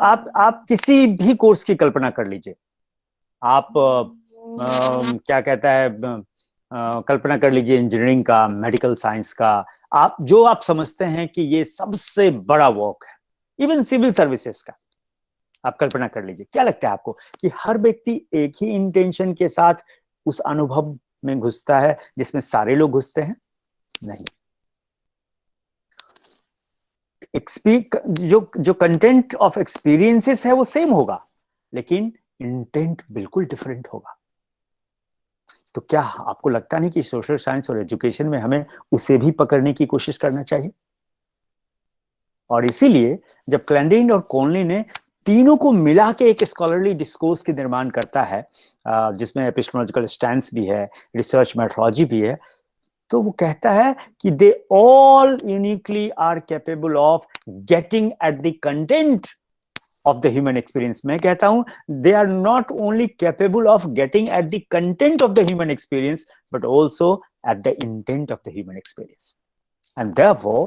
आप किसी भी कोर्स की कल्पना कर लीजिए। आप क्या कहता है, कल्पना कर लीजिए इंजीनियरिंग का, मेडिकल साइंस का, आप जो आप समझते हैं कि ये सबसे बड़ा वर्क है, इवन सिविल सर्विसेज का, आप कल्पना कर लीजिए। क्या लगता है आपको कि हर व्यक्ति एक ही इंटेंशन के साथ उस अनुभव में घुसता है जिसमें सारे लोग घुसते हैं? नहीं। जो कंटेंट ऑफ एक्सपीरियंसेस है वो सेम होगा, लेकिन इंटेंट बिल्कुल डिफरेंट होगा। तो क्या आपको लगता नहीं कि सोशल साइंस और एजुकेशन में हमें उसे भी पकड़ने की कोशिश करना चाहिए? और इसीलिए जब क्लैंडिन और कॉनली ने तीनों को मिला के एक स्कॉलरली डिस्कोर्स के निर्माण करता है, जिसमें एपिस्टेमोलॉजिकल स्टैंस भी है, रिसर्च मेथोडोलॉजी भी है, तो वो कहता है कि they all uniquely are capable of getting at the content of the human experience. मैं कहता हूं they are not only capable of getting at the content of the human experience but also at the intent of the human experience. And therefore,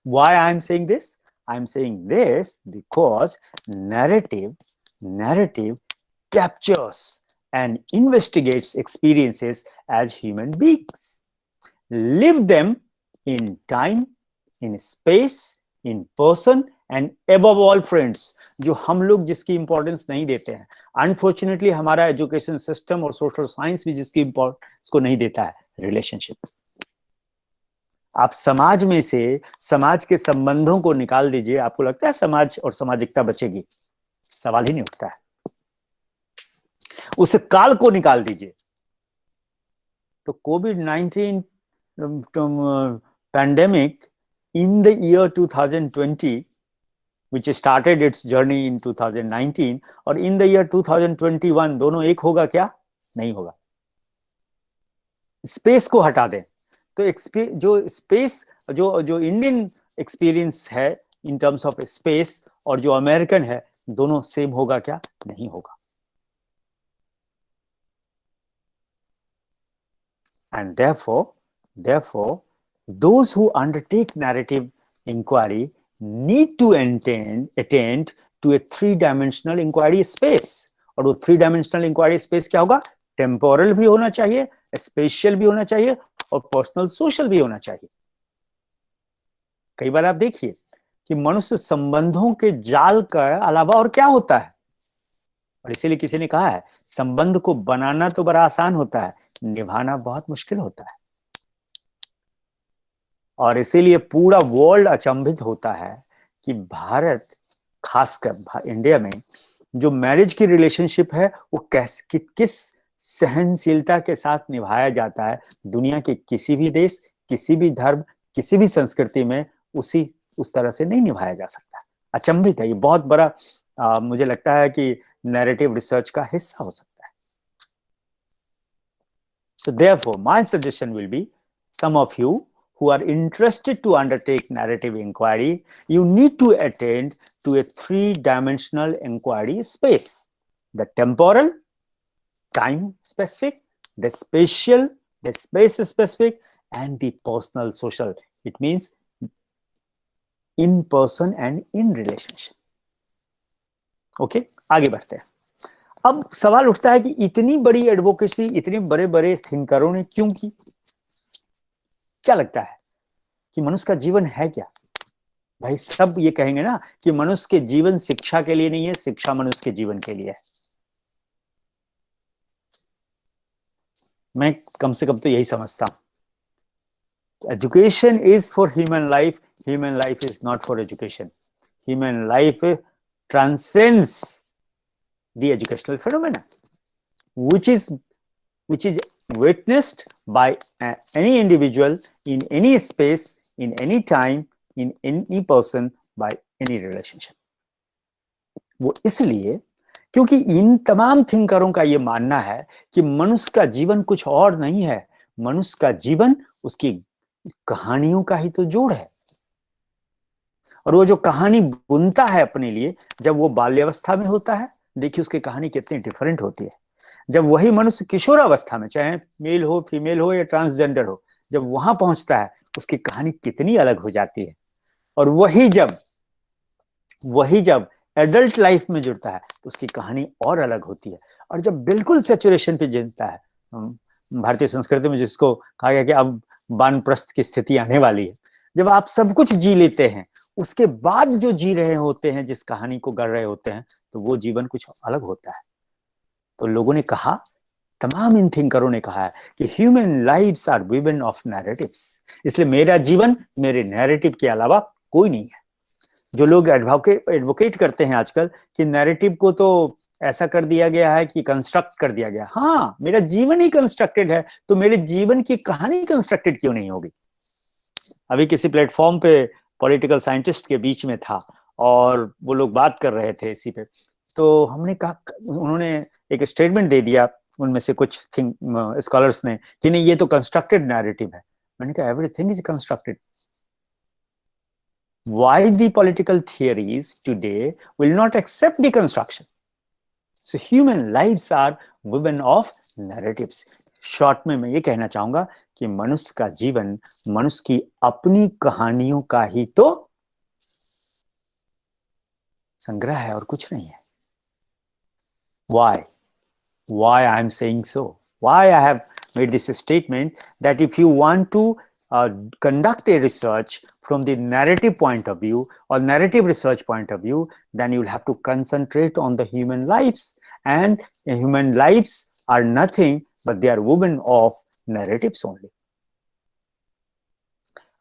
why I am saying this? I am saying this because narrative captures and investigates experiences as human beings, live them in time, in space, in person and above all friends, जो हम लोग जिसकी importance नहीं देते हैं। Unfortunately हमारा education system और social science भी जिसकी इंपॉर्टेंस को नहीं देता है, रिलेशनशिप। आप समाज में से समाज के संबंधों को निकाल दीजिए, आपको लगता है समाज और सामाजिकता बचेगी? सवाल ही नहीं उठता है। उस काल को निकाल दीजिए। तो कोविड-19 pandemic in the year 2020 which started its journey in 2019 और in the year 2021, दोनों एक होगा क्या? नहीं होगा। स्पेस को हटा दें तो जो स्पेस, जो इंडियन एक्सपीरियंस है इन टर्म्स ऑफ स्पेस और जो अमेरिकन है, दोनों सेम होगा क्या? नहीं होगा। And therefore, those who undertake narrative inquiry need to attend to a three-dimensional inquiry space. और वो three-dimensional inquiry space क्या होगा? टेम्पोरल भी होना चाहिए, स्पेशियल भी होना चाहिए और पर्सनल सोशल भी होना चाहिए। कई बार आप देखिए कि मनुष्य संबंधों के जाल का अलावा और क्या होता है, और इसीलिए किसी ने कहा है संबंध को बनाना तो बड़ा आसान होता है, निभाना बहुत मुश्किल होता है। और इसीलिए पूरा वर्ल्ड अचंभित होता है कि भारत, खासकर इंडिया में जो मैरिज की रिलेशनशिप है वो किस सहनशीलता के साथ निभाया जाता है। दुनिया के किसी भी देश, किसी भी धर्म, किसी भी संस्कृति में उस तरह से नहीं निभाया जा सकता। अचंभित है। ये बहुत बड़ा मुझे लगता है कि नैरेटिव रिसर्च का हिस्सा हो सकता है। So therefore, my suggestion will be, some of you who are interested to undertake narrative inquiry, you need to attend to a three-dimensional inquiry space: the temporal, time specific, the spatial, the space specific, and the personal social. It means in person and in relationship. Okay, आगे बढ़ते हैं। अब सवाल उठता है कि इतनी बड़ी एडवोकेसी इतने बड़े बड़े थिंकरों ने क्यों की? क्या लगता है कि मनुष्य का जीवन है क्या? भाई सब ये कहेंगे ना कि मनुष्य के जीवन शिक्षा के लिए नहीं है, शिक्षा मनुष्य के जीवन के लिए है। मैं कम से कम तो यही समझता हूं। Education is for human life is not for education. Human life transcends the educational phenomena, which is witnessed by any individual in any space, in any time, in any person, by any relationship. वो इसलिए क्योंकि इन तमाम थिंकरों का ये मानना है कि मनुष्य का जीवन कुछ और नहीं है, मनुष्य का जीवन उसकी कहानियों का ही तो जोड़ है। और वो जो कहानी बुनता है अपने लिए, जब वो बाल्यावस्था में होता है, देखिए उसकी कहानी कितनी डिफरेंट होती है। जब वही मनुष्य किशोरावस्था में, चाहे मेल हो, फीमेल हो या ट्रांसजेंडर हो, जब वहां पहुंचता है, उसकी कहानी कितनी अलग हो जाती है। और वही जब एडल्ट लाइफ में जुड़ता है तो उसकी कहानी और अलग होती है। और जब बिल्कुल सैचुरेशन पे जुड़ता है, भारतीय संस्कृति में जिसको कहा गया कि अब वानप्रस्थ की स्थिति आने वाली है, जब आप सब कुछ जी लेते हैं, उसके बाद जो जी रहे होते हैं, जिस कहानी को गढ़ रहे होते हैं, तो वो जीवन कुछ अलग होता है। तो लोगों ने कहा, तमाम इन थिंकरों ने कहा है कि human lives are woven of narratives, इसलिए मेरा जीवन मेरे नैरेटिव के अलावा कोई नहीं है। जो लोग एडवोकेट करते हैं आजकल कि नैरेटिव को तो ऐसा कर दिया गया है कि कंस्ट्रक्ट कर दिया गया, हाँ, मेरा जीवन ही कंस्ट्रक्टेड है, तो मेरे जीवन की कहानी कंस्ट्रक्टेड क्यों नहीं होगी? अभी किसी प्लेटफॉर्म पे पॉलिटिकल साइंटिस्ट के बीच में था और वो लोग बात कर रहे थे इसी पे, तो हमने कहा, उन्होंने एक स्टेटमेंट दे दिया उनमें से कुछ स्कॉलर्स ने कि नहीं, ये तो कंस्ट्रक्टेड नैरेटिव है। मैंने कहा everything is constructed. Why the political theories today will not accept deconstruction? So human lives are woven of narratives. Short में मैं ये कहना चाहूंगा कि मनुष्य का जीवन मनुष्य की अपनी कहानियों का ही तो संग्रह है और कुछ नहीं है। Why I am saying so? Why I have made this statement that if you want to conduct a research from the narrative point of view or narrative research point of view, then you will have to concentrate on the human lives, and human lives are nothing but they are woven of narratives only.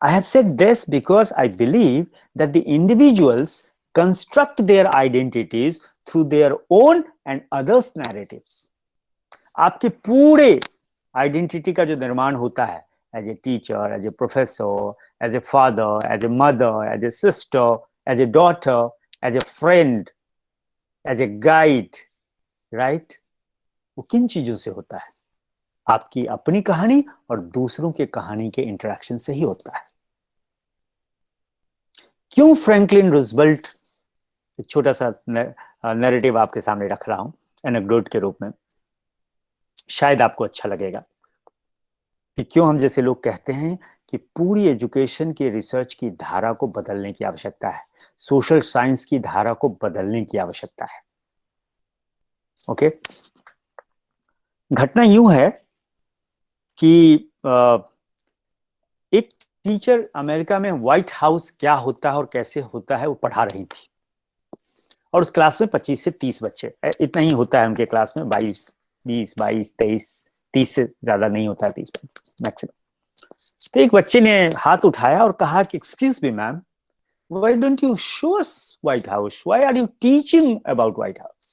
I have said this because I believe that the individuals construct their identities through their own and others' narratives. आपके पूरे identity का जो निर्माण होता है, as a teacher, as a professor, as a father, as a mother, as a sister, as a daughter, as a friend, as a guide, right? वो किन चीजों से होता है? आपकी अपनी कहानी और दूसरों के कहानी के इंटरेक्शन से ही होता है। क्यों फ्रैंकलिन रूजवेल्ट, एक छोटा सा नैरेटिव आपके सामने रख रहा हूं एनेक्डोट के रूप में, शायद आपको अच्छा लगेगा कि क्यों हम जैसे लोग कहते हैं कि पूरी एजुकेशन की रिसर्च की धारा को बदलने की आवश्यकता है, सोशल साइंस की धारा को बदलने की आवश्यकता है। ओके, घटना यूं है कि एक टीचर अमेरिका में व्हाइट हाउस क्या होता है और कैसे होता है वो पढ़ा रही थी, और उस क्लास में 25 से 30 बच्चे, इतना ही होता है उनके क्लास में, 20, 22, 23, 30 से ज्यादा नहीं होता है, 30 मैक्सिमम। तो एक बच्चे ने हाथ उठाया और कहा कि excuse me ma'am, why don't you show us White House, why are you teaching about White House?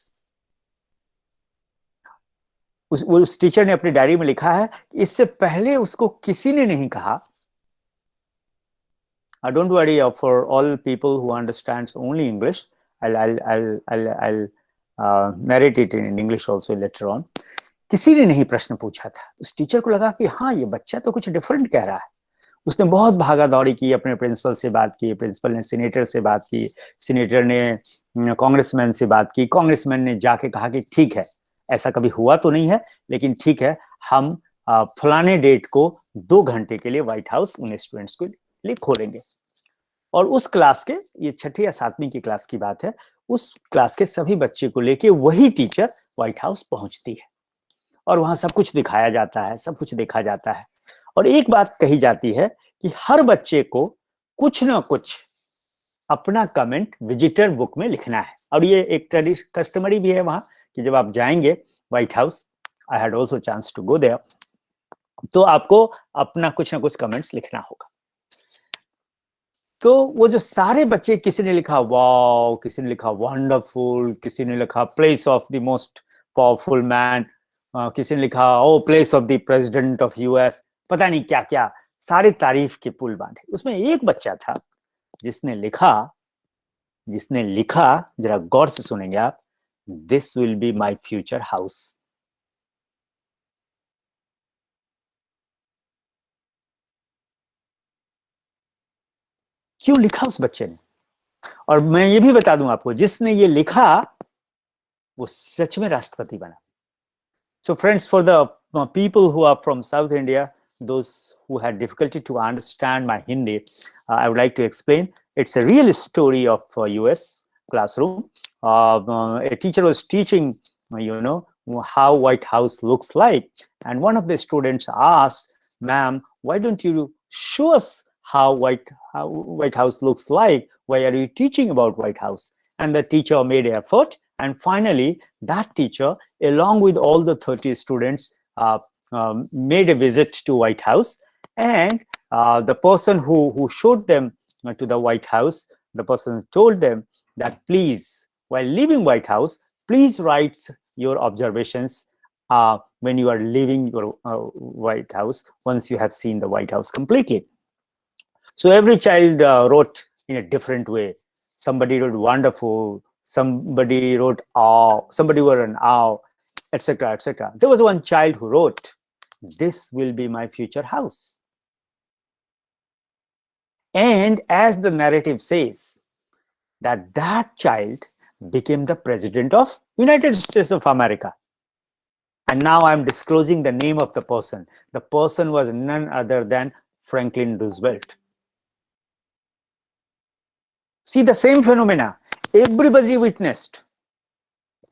उस टीचर ने अपनी डायरी में लिखा है, इससे पहले उसको किसी ने नहीं कहा। Don't worry, for all people who understands only English, I'll narrate it in English also later on. किसी ने नहीं प्रश्न पूछा था। उस टीचर को लगा कि हाँ, ये बच्चा तो कुछ डिफरेंट कह रहा है। उसने बहुत भागा दौड़ी की, अपने प्रिंसिपल से बात की, प्रिंसिपल ने सीनेटर से बात की, सीनेटर ने कांग्रेसमैन से बात की, कांग्रेसमैन ने जाके कहा कि ठीक है, ऐसा कभी हुआ तो नहीं है, लेकिन ठीक है, हम फलाने डेट को 2 घंटे के लिए व्हाइट हाउस उन स्टूडेंट्स को लिए खोलेंगे। और उस क्लास के, ये 6ठी या 7वीं की क्लास की बात है, उस क्लास के सभी बच्चे को लेके वही टीचर व्हाइट हाउस पहुंचती है और वहां सब कुछ दिखाया जाता है, सब कुछ देखा जाता है। और एक बात कही जाती है कि हर बच्चे को कुछ ना कुछ अपना कमेंट विजिटर बुक में लिखना है। और ये एक कस्टमरी भी है वहां कि जब आप जाएंगे White House, I had also chance to go there, तो आपको अपना कुछ ना कुछ कमेंट्स लिखना होगा। तो वो जो सारे बच्चे, किसी ने लिखा वाओ, किसी ने लिखा वंडरफुल, किसी ने लिखा place of the most powerful man, किसी ने लिखा oh place of the president of US, पता नहीं क्या क्या, सारे तारीफ के पुल बांधे। उसमें एक बच्चा था जिसने लिखा, जरा गौर से सुनेंगे आप, this will be my future house. क्यों लिखा उस बच्चे ने? और मैं ये भी बता दूं आपको, जिसने ये लिखा वो सच में राष्ट्रपति बना। So friends, for the people who are from South India, those who had difficulty to understand my Hindi, I would like to explain. It's a real story of US classroom. A teacher was teaching, how White House looks like. And one of the students asked, ma'am, why don't you show us how White House looks like? Why are you teaching about White House? And the teacher made an effort. And finally, that teacher, along with all the 30 students, made a visit to White House. And the person who showed them to the White House, the person told them that please, while leaving White House, please write your observations when you are leaving your White House, once you have seen the White House completely. So every child wrote in a different way. Somebody wrote wonderful, somebody wrote awe, somebody wrote an awe, etc., etc. There was one child who wrote, this will be my future house. And as the narrative says, that child became the president of United States of America. And now I'm disclosing the name of the person. The person was none other than Franklin Roosevelt. See the same phenomena. Everybody witnessed.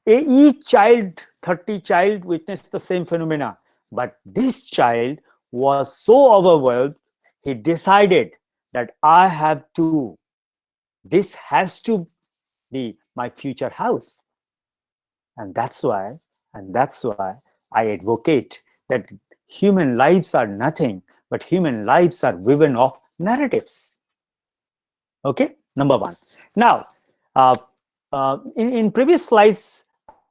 Each child, 30 child witnessed the same phenomena. But this child was so overwhelmed, he decided that I have to, this has to be my future house. And that's why I advocate that human lives are nothing, but human lives are woven of narratives. Okay, number one. Now, in previous slides,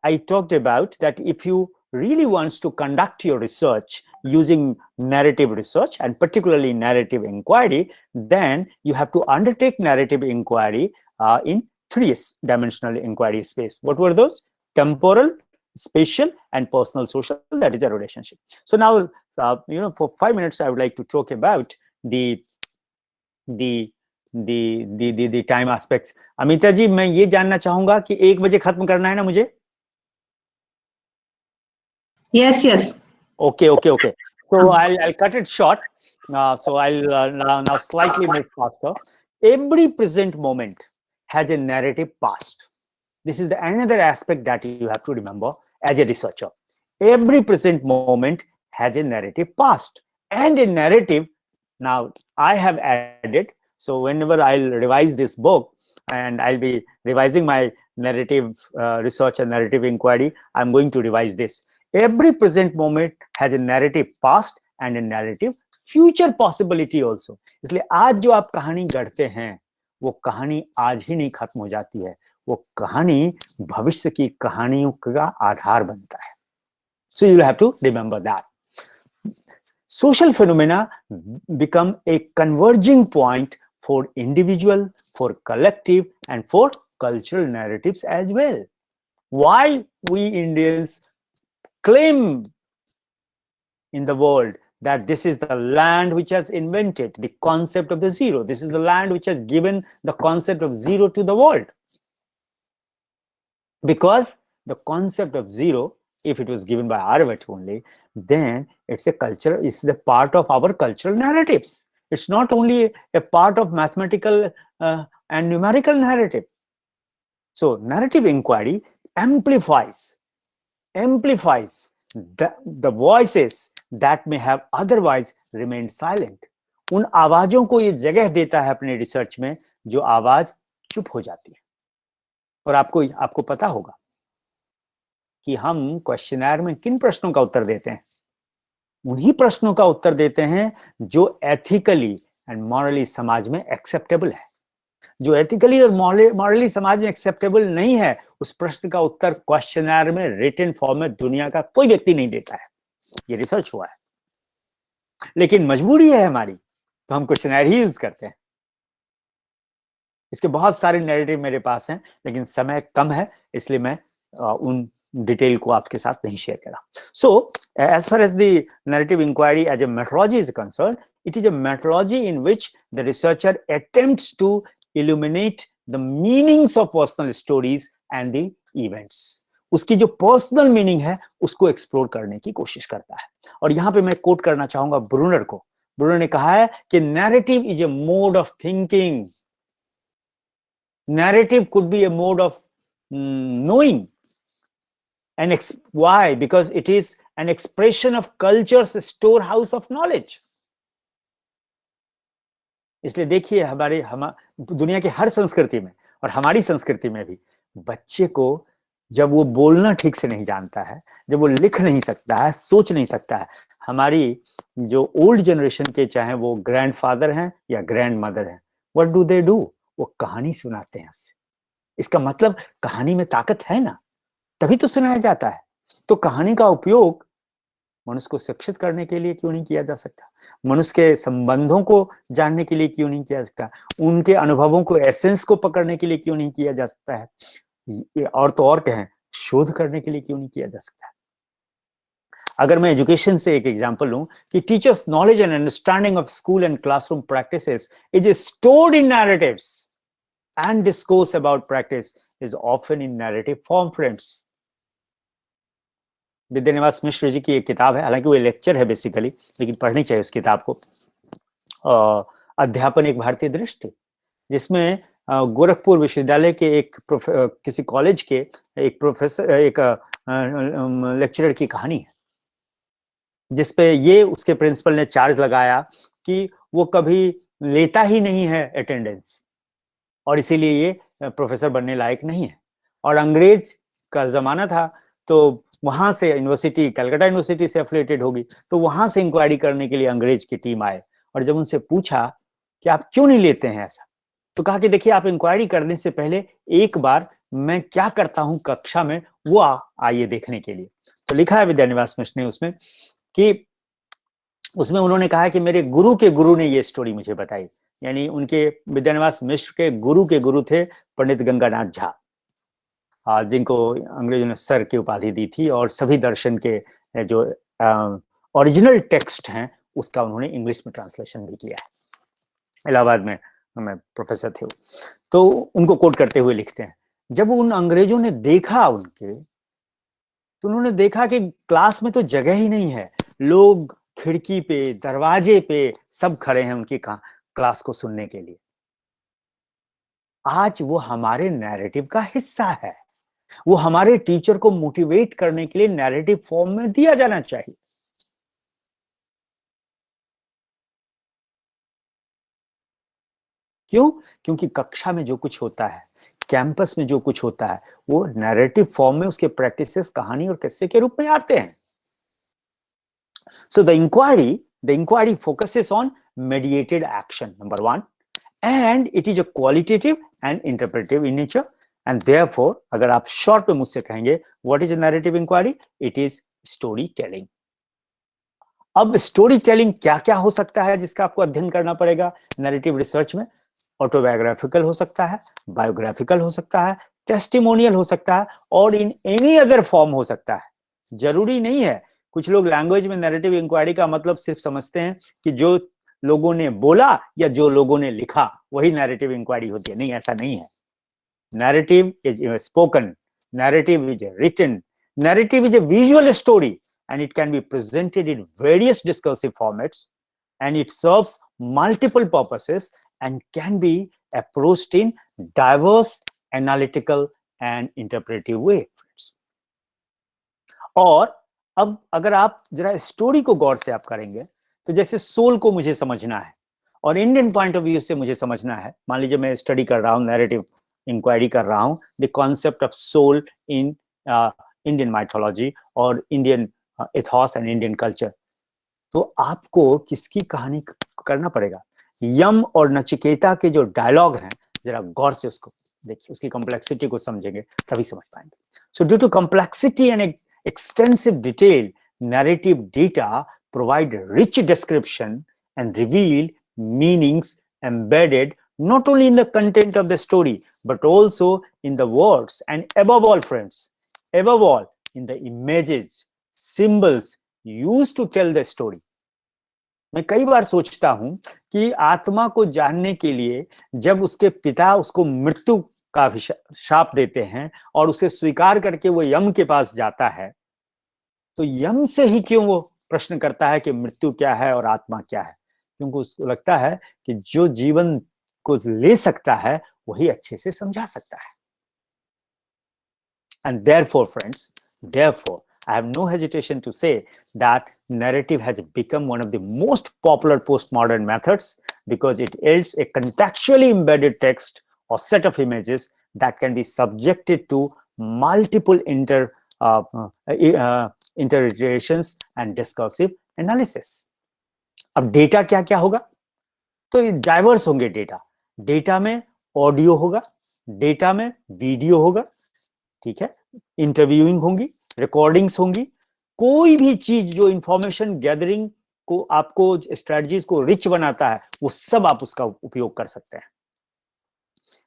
I talked about that if you really wants to conduct your research using narrative research, and particularly narrative inquiry, then you have to undertake narrative inquiry in three-dimensional inquiry space. What were those? Temporal, spatial, and personal social, that is a relationship. So now, for 5 minutes, I would like to talk about the time aspects. Amita जी, मैं ये जानना चाहूंगा कि 1 बजे खत्म करना है ना मुझे? Yes. Okay. So I'll cut it short. So I'll now slightly move faster. Every present moment has a narrative past. This is another aspect that you have to remember as a researcher. Every present moment has a narrative past and a narrative. Now I have added. So whenever I'll revise this book, and I'll be revising my narrative research and narrative inquiry, I'm going to revise this. Every present moment has a narrative past and a narrative future possibility also. इसलिए आज जो आप कहानी गढ़ते हैं, वो कहानी आज ही नहीं खत्म हो जाती है, वो कहानी भविष्य की कहानियों का आधार बनता है. So you'll have to remember that. Social phenomena become a converging point for individual, for collective, and for cultural narratives as well. Why we Indians claim in the world that this is the land which has invented the concept of the zero. This is the land which has given the concept of zero to the world. Because the concept of zero, if it was given by Aryabhatta only, then it's a culture, it's the part of our cultural narratives. It's not only a part of mathematical and numerical narrative. So narrative inquiry amplifies the voices that may have otherwise remained silent. उन आवाजों को ये जगह देता है अपने research में जो आवाज चुप हो जाती है. और आपको पता होगा कि हम क्वेश्चनर में किन प्रश्नों का उत्तर देते हैं. उन्हीं प्रश्नों का उत्तर देते हैं जो एथिकली एंड मॉरली समाज में एक्सेप्टेबल है. जो एथिकली और मॉरली समाज में एक्सेप्टेबल नहीं है, उस प्रश्न का उत्तर क्वेश्चनर में रिटन फॉर्म में दुनिया का कोई व्यक्ति नहीं देता है। ये रिसर्च हुआ है। लेकिन मजबूरी है हमारी, तो हम क्वेश्चनर ही यूज करते हैं। इसके बहुत सारे नैरेटिव मेरे पास हैं, लेकिन समय कम है, इसलिए मैं उन डिटेल को आपके साथ नहीं शेयर करा। सो as far as the narrative inquiry as a methodology is concerned, it is a methodology in which the researcher attempts to illuminate the meanings of personal stories and the events. उसकी जो personal meaning है उसको explore करने की कोशिश करता है। और यहाँ पे मैं कोट करना चाहूंगा ब्रूनर को। ब्रूनर ने कहा है कि narrative is A mode of thinking. Narrative could be a mode of knowing. And why? Because it is an expression of culture's storehouse of knowledge. इसलिए देखिए हम दुनिया की हर संस्कृति में और हमारी संस्कृति में भी बच्चे को जब वो बोलना ठीक से नहीं जानता है, जब वो लिख नहीं सकता है, सोच नहीं सकता है, हमारी जो ओल्ड जनरेशन के चाहे वो ग्रैंडफादर हैं या ग्रैंड मदर हैं, व्हाट डू दे डू? वो कहानी सुनाते हैं उससे। इसका मतलब कहानी में ताकत है ना, तभी तो सुनाया जाता है। तो कहानी का उपयोग मनुष्य को शिक्षित करने के लिए क्यों नहीं किया जा सकता? मनुष्य के संबंधों को जानने के लिए क्यों नहीं किया जा सकता? उनके अनुभवों को, एसेंस को पकड़ने के लिए क्यों नहीं किया जा सकता है? और तो और कहें, शोध करने के लिए क्यों नहीं किया जा सकता है? अगर मैं एजुकेशन से एक एग्जांपल लूं कि teachers knowledge and understanding of school and classroom practices is stored in narratives and discourse about practice is often in narrative form, friends. Vidyanivas Mishra ji की एक किताब है, हालांकि वो लेक्चर है बेसिकली, लेकिन पढ़नी चाहिए उस किताब को। अध्यापन एक भारतीय दृष्टि थी, जिसमें गोरखपुर विश्वविद्यालय के एक किसी कॉलेज के एक प्रोफेसर, एक लेक्चरर की कहानी है, जिसपे ये उसके प्रिंसिपल ने चार्ज लगाया कि वो कभी लेता ही नहीं है अटेंडेंस, और इसीलिए ये प्रोफेसर बनने लायक नहीं है। और अंग्रेज का जमाना था, तो वहां से यूनिवर्सिटी, कलकत्ता यूनिवर्सिटी से एफिलिएटेड होगी, तो वहां से इंक्वायरी करने के लिए अंग्रेज की टीम आए। और जब उनसे पूछा कि आप क्यों नहीं लेते हैं ऐसा, तो कहा कि देखिए, आप इंक्वायरी करने से पहले एक बार मैं क्या करता हूं कक्षा में, वो आइए देखने के लिए। तो लिखा है विद्यानिवास मिश्र ने उसमें कि उसमें उन्होंने कहा कि मेरे गुरु के गुरु ने ये स्टोरी मुझे बताई। यानी उनके विद्यानिवास मिश्र के गुरु थे पंडित गंगानाथ झा, जिनको अंग्रेजों ने सर की उपाधि दी थी, और सभी दर्शन के जो ओरिजिनल टेक्स्ट हैं उसका उन्होंने इंग्लिश में ट्रांसलेशन भी किया है। इलाहाबाद में प्रोफेसर थे। तो उनको कोट करते हुए लिखते हैं, जब उन अंग्रेजों ने देखा उनके, तो उन्होंने देखा कि क्लास में तो जगह ही नहीं है, लोग खिड़की पे, दरवाजे पे सब खड़े हैं उनकी क्लास को सुनने के लिए। आज वो हमारे नैरेटिव का हिस्सा है, वो हमारे टीचर को मोटिवेट करने के लिए नैरेटिव फॉर्म में दिया जाना चाहिए। क्यों? क्योंकि कक्षा में जो कुछ होता है, कैंपस में जो कुछ होता है, वो नैरेटिव फॉर्म में उसके प्रैक्टिसेस, कहानी और किस्से के रूप में आते हैं। So the inquiry focuses on mediated action, number one, and it is a qualitative and interpretive in nature. And therefore, अगर आप short में मुझसे कहेंगे, what is a narrative inquiry? It is storytelling. अब स्टोरी टेलिंग क्या क्या हो सकता है जिसका आपको अध्ययन करना पड़ेगा नैरेटिव रिसर्च में? ऑटोबायोग्राफिकल हो सकता है, बायोग्राफिकल हो सकता है, टेस्टिमोनियल हो सकता है, और इन एनी अदर फॉर्म हो सकता है। जरूरी नहीं है। कुछ लोग लैंग्वेज में नैरेटिव इंक्वायरी का मतलब सिर्फ समझते हैं कि जो लोगों ने बोला या जो लोगों ने लिखा वही नैरेटिव इंक्वायरी होती है। नहीं, ऐसा नहीं है। Narrative is spoken, narrative is written, narrative is a visual story, and it can be presented in various discursive formats, and it serves multiple purposes and can be approached in diverse analytical and interpretive ways. और अब अगर आप जरा story को गौर से आप करेंगे, तो जैसे सोल को मुझे समझना है और इंडियन पॉइंट ऑफ व्यू से मुझे समझना है। मान लीजिए मैं स्टडी कर रहा हूँ, नैरेटिव इंक्वायरी कर रहा हूँ, the concept of soul in Indian mythology और Indian ethos and Indian culture, तो आपको किसकी कहानी करना पड़ेगा? यम और नचिकेता के जो डायलॉग हैं, जरा गौर से उसको देखिए, उसकी कॉम्प्लेक्सिटी को समझेंगे तभी समझ पाएंगे. So due to complexity and extensive detail, narrative data provide rich description and reveal meanings embedded not only in the content of the story but also in the words, and above all, friends, above all, in the images, symbols used to tell the story. मैं कई बार सोचता हूं कि आत्मा को जानने के लिए जब उसके पिता उसको मृत्यु का शाप देते हैं और उसे स्वीकार करके वो यम के पास जाता है, तो यम से ही क्यों वो प्रश्न करता है कि मृत्यु क्या है और आत्मा क्या है? क्योंकि उसको लगता है कि जो जीवन को ले सकता है वही अच्छे से समझा सकता है. And therefore, friends, therefore, I have no hesitation to say that narrative has become one of the most popular postmodern methods because it yields a contextually embedded text or set of images that can be subjected to multiple interpretations and discursive analysis. अब data क्या क्या होगा? तो ये diverse होंगे. Data में audio होगा, data में वीडियो होगा, ठीक है, इंटरव्यूइंग होंगी, रिकॉर्डिंग्स होंगी, कोई भी चीज जो इंफॉर्मेशन गैदरिंग को आपको स्ट्रेटजीज को रिच बनाता है वो सब आप उसका उपयोग कर सकते हैं.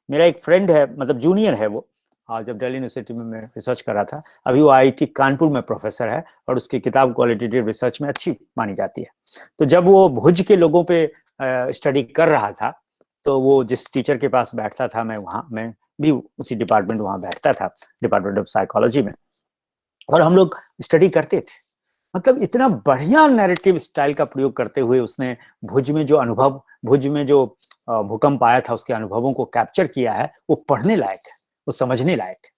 मेरा एक फ्रेंड है, मतलब जूनियर है वो, जब दिल्ली यूनिवर्सिटी में मैं रिसर्च कर रहा था, अभी वो आईआईटी कानपुर में प्रोफेसर है और उसकी किताब क्वालिटेटिव रिसर्च में अच्छी मानी जाती है. तो जब वो भुज के लोगों पे स्टडी कर रहा था तो वो जिस टीचर के पास बैठता था, मैं भी उसी डिपार्टमेंट वहां बैठता था, डिपार्टमेंट ऑफ साइकोलॉजी में, और हम लोग स्टडी करते थे. मतलब इतना बढ़िया नैरेटिव स्टाइल का प्रयोग करते हुए उसने भुज में जो भूकंप आया था उसके अनुभवों को कैप्चर किया है, वो पढ़ने लायक है, वो समझने लायक है.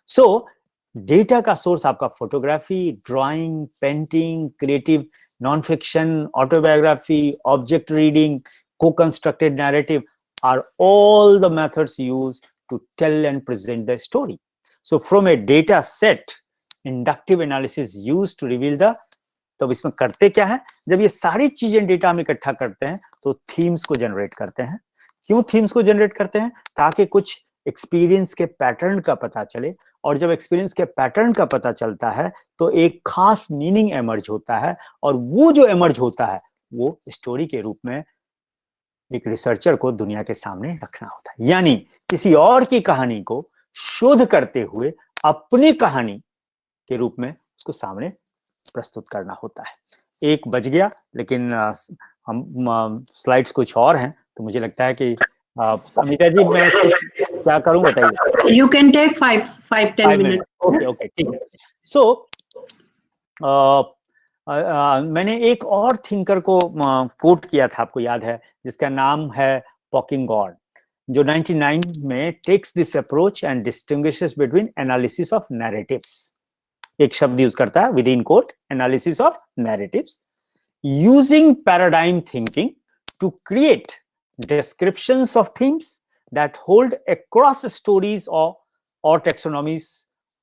सो डेटा का सोर्स आपका photography, drawing, painting, creative non fiction, autobiography, object reading, co-constructed narrative are all the methods used to tell and present the story. So from a data set, inductive analysis used to reveal the, तो इसमें करते क्या है, जब ये सारी चीजें data में इकट्ठा करते हैं तो थीम्स को जनरेट करते हैं. क्यों थीम्स को जनरेट करते हैं? ताकि कुछ एक्सपीरियंस के पैटर्न का पता चले, और जब एक्सपीरियंस के पैटर्न का पता चलता है तो एक खास मीनिंग एमर्ज होता है, और वो जो एमर्ज होता है वो स्टोरी के रूप में एक रिसर्चर को दुनिया के सामने रखना होता है. यानी किसी और की कहानी को शोध करते हुए अपनी कहानी के रूप में उसको सामने प्रस्तुत करना होता है. एक बज गया, लेकिन हम स्लाइड्स कुछ और हैं, तो मुझे लगता है कि अमिता जी मैं क्या करूं बताइए. You can take 5-10 minutes. Okay, ठीक है. सो मैंने एक और थिंकर को कोट किया था, आपको याद है, जिसका नाम है पॉकिंगॉर्न, जो 1999 में takes this approach and distinguishes between analysis of narratives. एक शब्द यूज करता है with in quote, analysis of narratives, using paradigm thinking to create descriptions of themes that hold across stories or taxonomies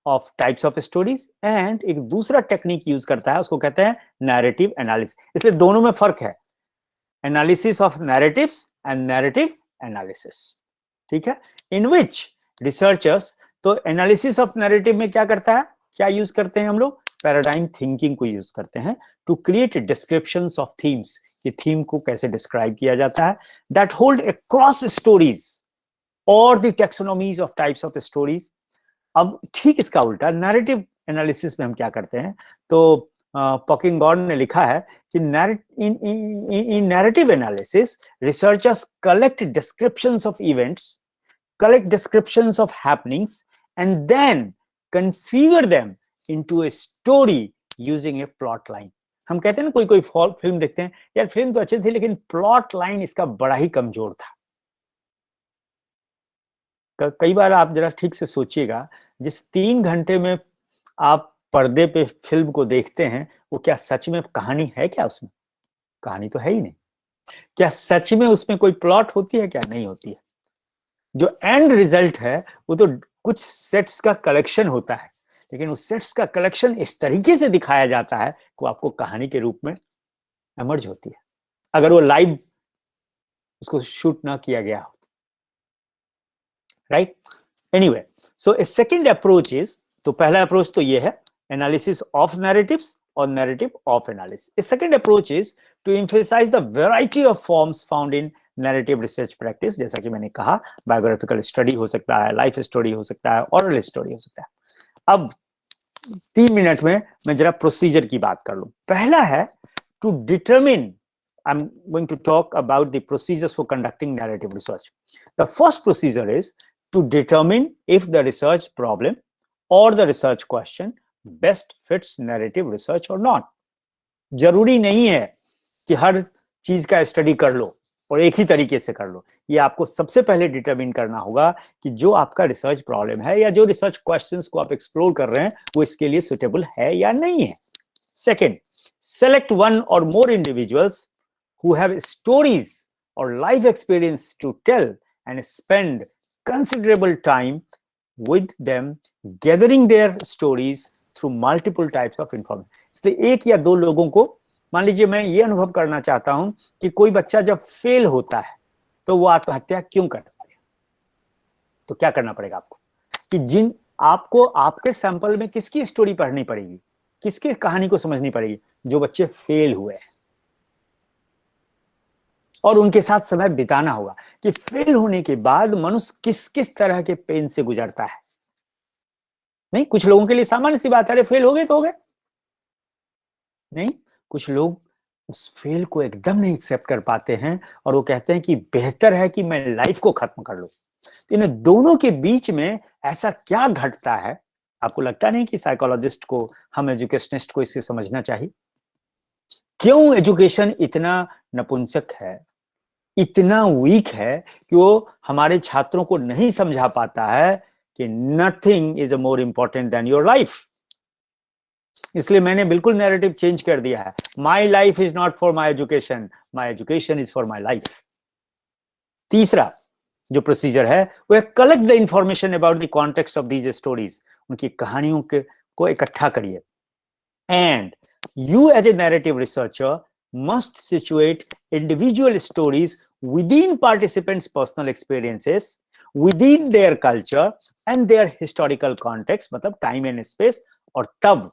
of types of stories. and एक दूसरा technique use करता है, उसको कहते हैं नैरेटिव एनालिसिस. इसलिए दोनों में फर्क है, analysis of narratives and narrative analysis. ठीक है, इन विच रिसर्चर्स, तो एनालिसिस ऑफ नैरेटिव में क्या करता है, क्या यूज करते हैं हम लोग, पैराडाइम थिंकिंग को यूज करते हैं to create descriptions of themes, कि थीम को कैसे डिस्क्राइब किया जाता है, दैट होल्ड अक्रॉस स्टोरीज और the taxonomies of types of stories. अब ठीक इसका उल्टा नैरेटिव एनालिसिस में हम क्या करते हैं, तो पॉकिंगॉर्न ने लिखा है कि in narrative analysis researchers collect descriptions of events, collect descriptions of happenings, and then configure them into a story using a plot line. हम कहते हैं ना, कोई फिल्म देखते हैं, यार फिल्म तो अच्छी थी लेकिन प्लॉट लाइन इसका बड़ा ही कमजोर था. कई बार आप जरा ठीक से सोचिएगा, जिस 3 घंटे में आप पर्दे पे फिल्म को देखते हैं, वो क्या सच में कहानी है क्या उसमें? कहानी तो है ही नहीं. क्या सच में उसमें कोई प्लॉट होती है क्या? नहीं होती है. जो एंड रिजल्ट है वो तो कुछ सेट्स का कलेक्शन होता है, लेकिन उस सेट्स का कलेक्शन इस तरीके से दिखाया जाता है कि आपको कहानी के रूप में एमर्ज होती है, अगर वो लाइव उसको शूट ना किया गया हो. right? Anyway, so a second approach is, तो पहला अप्रोच तो ये है analysis of narratives or narrative of analysis. A second approach is to emphasize the variety of forms found in narrative research practice. जैसा कि मैंने कहा, biographical study हो सकता है, life story हो सकता है, oral story हो सकता है। अब 3 मिनट में मैं जरा प्रोसीजर की बात कर लूं। पहला है to determine, I'm going to talk about the procedures for conducting narrative research. The first procedure is to determine if the research problem or the research question best fits narrative research or not. जरूरी नहीं है कि हर चीज का study कर लो और एक ही तरीके से कर लो। ये आपको सबसे पहले डिटरमिन करना होगा कि जो आपका रिसर्च प्रॉब्लम है या जो रिसर्च क्वेश्चंस को आप एक्सप्लोर कर रहे हैं वो इसके लिए सुटेबल है या नहीं है। Second, select one or more individuals who have stories or life experience to tell and spend considerable time with them gathering their stories through multiple types of information. इसलिए एक या दो लोगों को, मान लीजिए मैं ये अनुभव करना चाहता हूं कि कोई बच्चा जब फेल होता है तो वो आत्महत्या क्यों करता है, तो क्या करना पड़ेगा आपको कि आपको आपके सैंपल में किसकी स्टोरी पढ़नी पड़ेगी, किसकी कहानी को समझनी पड़ेगी, जो बच्चे फेल हुए हैं, और उनके साथ समय बिताना होगा कि फेल होने के बाद मनुष्य किस किस तरह के पेन से गुजरता है। नहीं, कुछ लोगों के लिए सामान्य सी बात है, अरे फेल हो गए तो हो गए। नहीं, कुछ लोग उस फेल को एकदम नहीं एक्सेप्ट कर पाते हैं और वो कहते हैं कि बेहतर है कि मैं लाइफ को खत्म कर लूं। तो इन दोनों के बीच में ऐसा क्या घटता है, आपको लगता नहीं कि साइकोलॉजिस्ट को, हम एजुकेशनिस्ट को इससे समझना चाहिए? क्यों एजुकेशन इतना नपुंसक है, इतना वीक है कि वो हमारे छात्रों को नहीं समझा पाता है कि nothing is more important than your life. इसलिए मैंने बिल्कुल नैरेटिव चेंज कर दिया है। My life is not for my education, my education is for my life. तीसरा जो प्रोसीजर है वो है collect the information about the context of these stories. उनकी कहानियों को इकट्ठा करिए। And you as a narrative researcher must situate individual stories within participants' personal experiences, within their culture and their historical context, मतलब time and space। और तब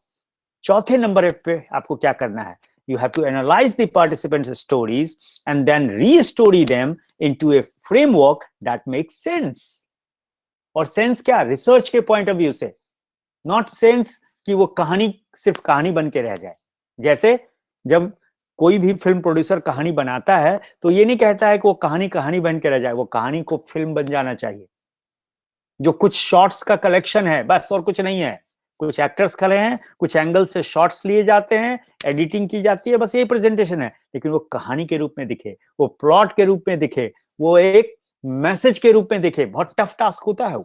चौथे number पे आपको क्या करना है, you have to analyze the participants' stories and then re-story them into a framework that makes sense। और सेंस क्या, रिसर्च के पॉइंट ऑफ व्यू से, नॉट सेंस कि वो कहानी सिर्फ कहानी बन के रह जाए। जैसे जब कोई भी फिल्म प्रोड्यूसर कहानी बनाता है तो ये नहीं कहता है कि वो कहानी कहानी बन के रह जाए, वो कहानी को फिल्म बन जाना चाहिए जो कुछ शॉट्स का कलेक्शन है बस, और कुछ नहीं है। कुछ एक्टर्स खड़े हैं, कुछ एंगल से शॉट्स लिए जाते हैं, एडिटिंग की जाती है, बस यही प्रेजेंटेशन है। लेकिन वो कहानी के रूप में दिखे, वो प्लॉट के रूप में दिखे, वो एक मैसेज के रूप में दिखे, बहुत टफ टास्क होता है।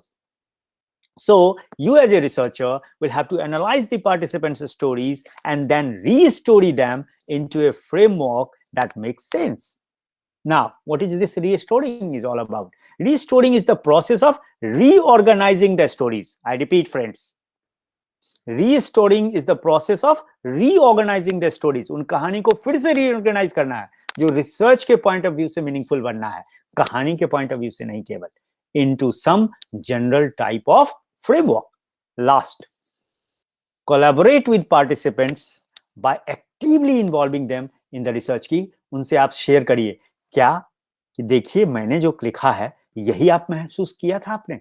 So you as a researcher will have to analyze the participants' stories and then re-story them into a framework that makes sense. Now, what is this restoring is all about? Restoring is the process of reorganizing the stories. I repeat, friends. Restoring is the process of reorganizing the stories. उन कहानी को फिर से reorganize करना है, जो research के point of view से मीनिंगफुल बनना है, कहानी के पॉइंट ऑफ व्यू से नहीं केवल, into some general type of framework. Last, collaborate with participants by actively involving them in the research। की उनसे आप शेयर करिए, क्या कि देखिए मैंने जो लिखा है यही आप महसूस किया था, आपने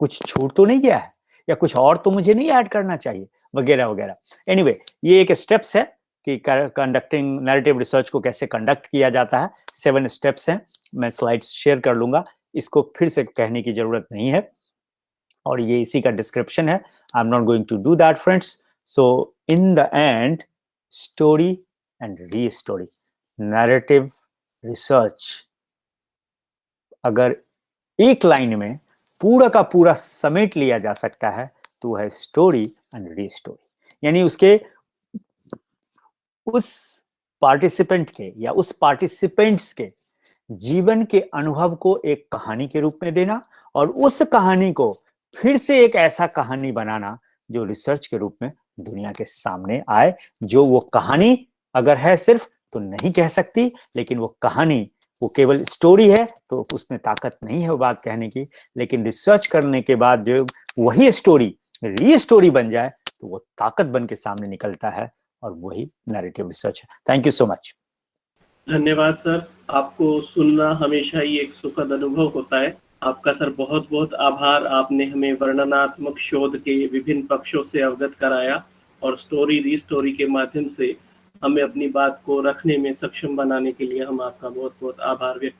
कुछ छूट तो नहीं गया है, या कुछ और तो मुझे नहीं ऐड करना चाहिए, वगैरह वगैरह। एनीवे, ये एक स्टेप्स है कि कंडक्टिंग नैरेटिव रिसर्च को कैसे कंडक्ट किया जाता है। 7 स्टेप्स हैं, मैं स्लाइड्स शेयर कर लूंगा, इसको फिर से कहने की जरूरत नहीं है, और ये इसी का डिस्क्रिप्शन है। I am not going to do that friends. So in the end, story and restory, narrative research अगर एक लाइन में पूरा का पूरा समेट लिया जा सकता है तो है स्टोरी एंड री स्टोरी। यानी उसके उस पार्टिसिपेंट के या उस पार्टिसिपेंट्स के जीवन के अनुभव को एक कहानी के रूप में देना, और उस कहानी को फिर से एक ऐसा कहानी बनाना जो रिसर्च के रूप में दुनिया के सामने आए, जो वो कहानी अगर है सिर्फ तो नहीं कह सकती, लेकिन वो कहानी वो केवल स्टोरी है तो उसमें ताकत नहीं है वो बात कहने की, लेकिन रिसर्च करने के बाद जो वही स्टोरी री स्टोरी बन जाए तो वो ताकत बन के सामने निकलता है, और वही नैरेटिव रिसर्च है। Thank you so much. धन्यवाद सर, आपको सुनना हमेशा ही एक सुखद अनुभव होता है। आपका सर बहुत बहुत आभार, आपने हमें वर्णनात्मक शोध के विभिन्न पक्षों से अवगत कराया और स्टोरी री स्टोरी के माध्यम से हमें अपनी बात को रखने में सक्षम बनाने के लिए हम आपका बहुत बहुत आभार व्यक्त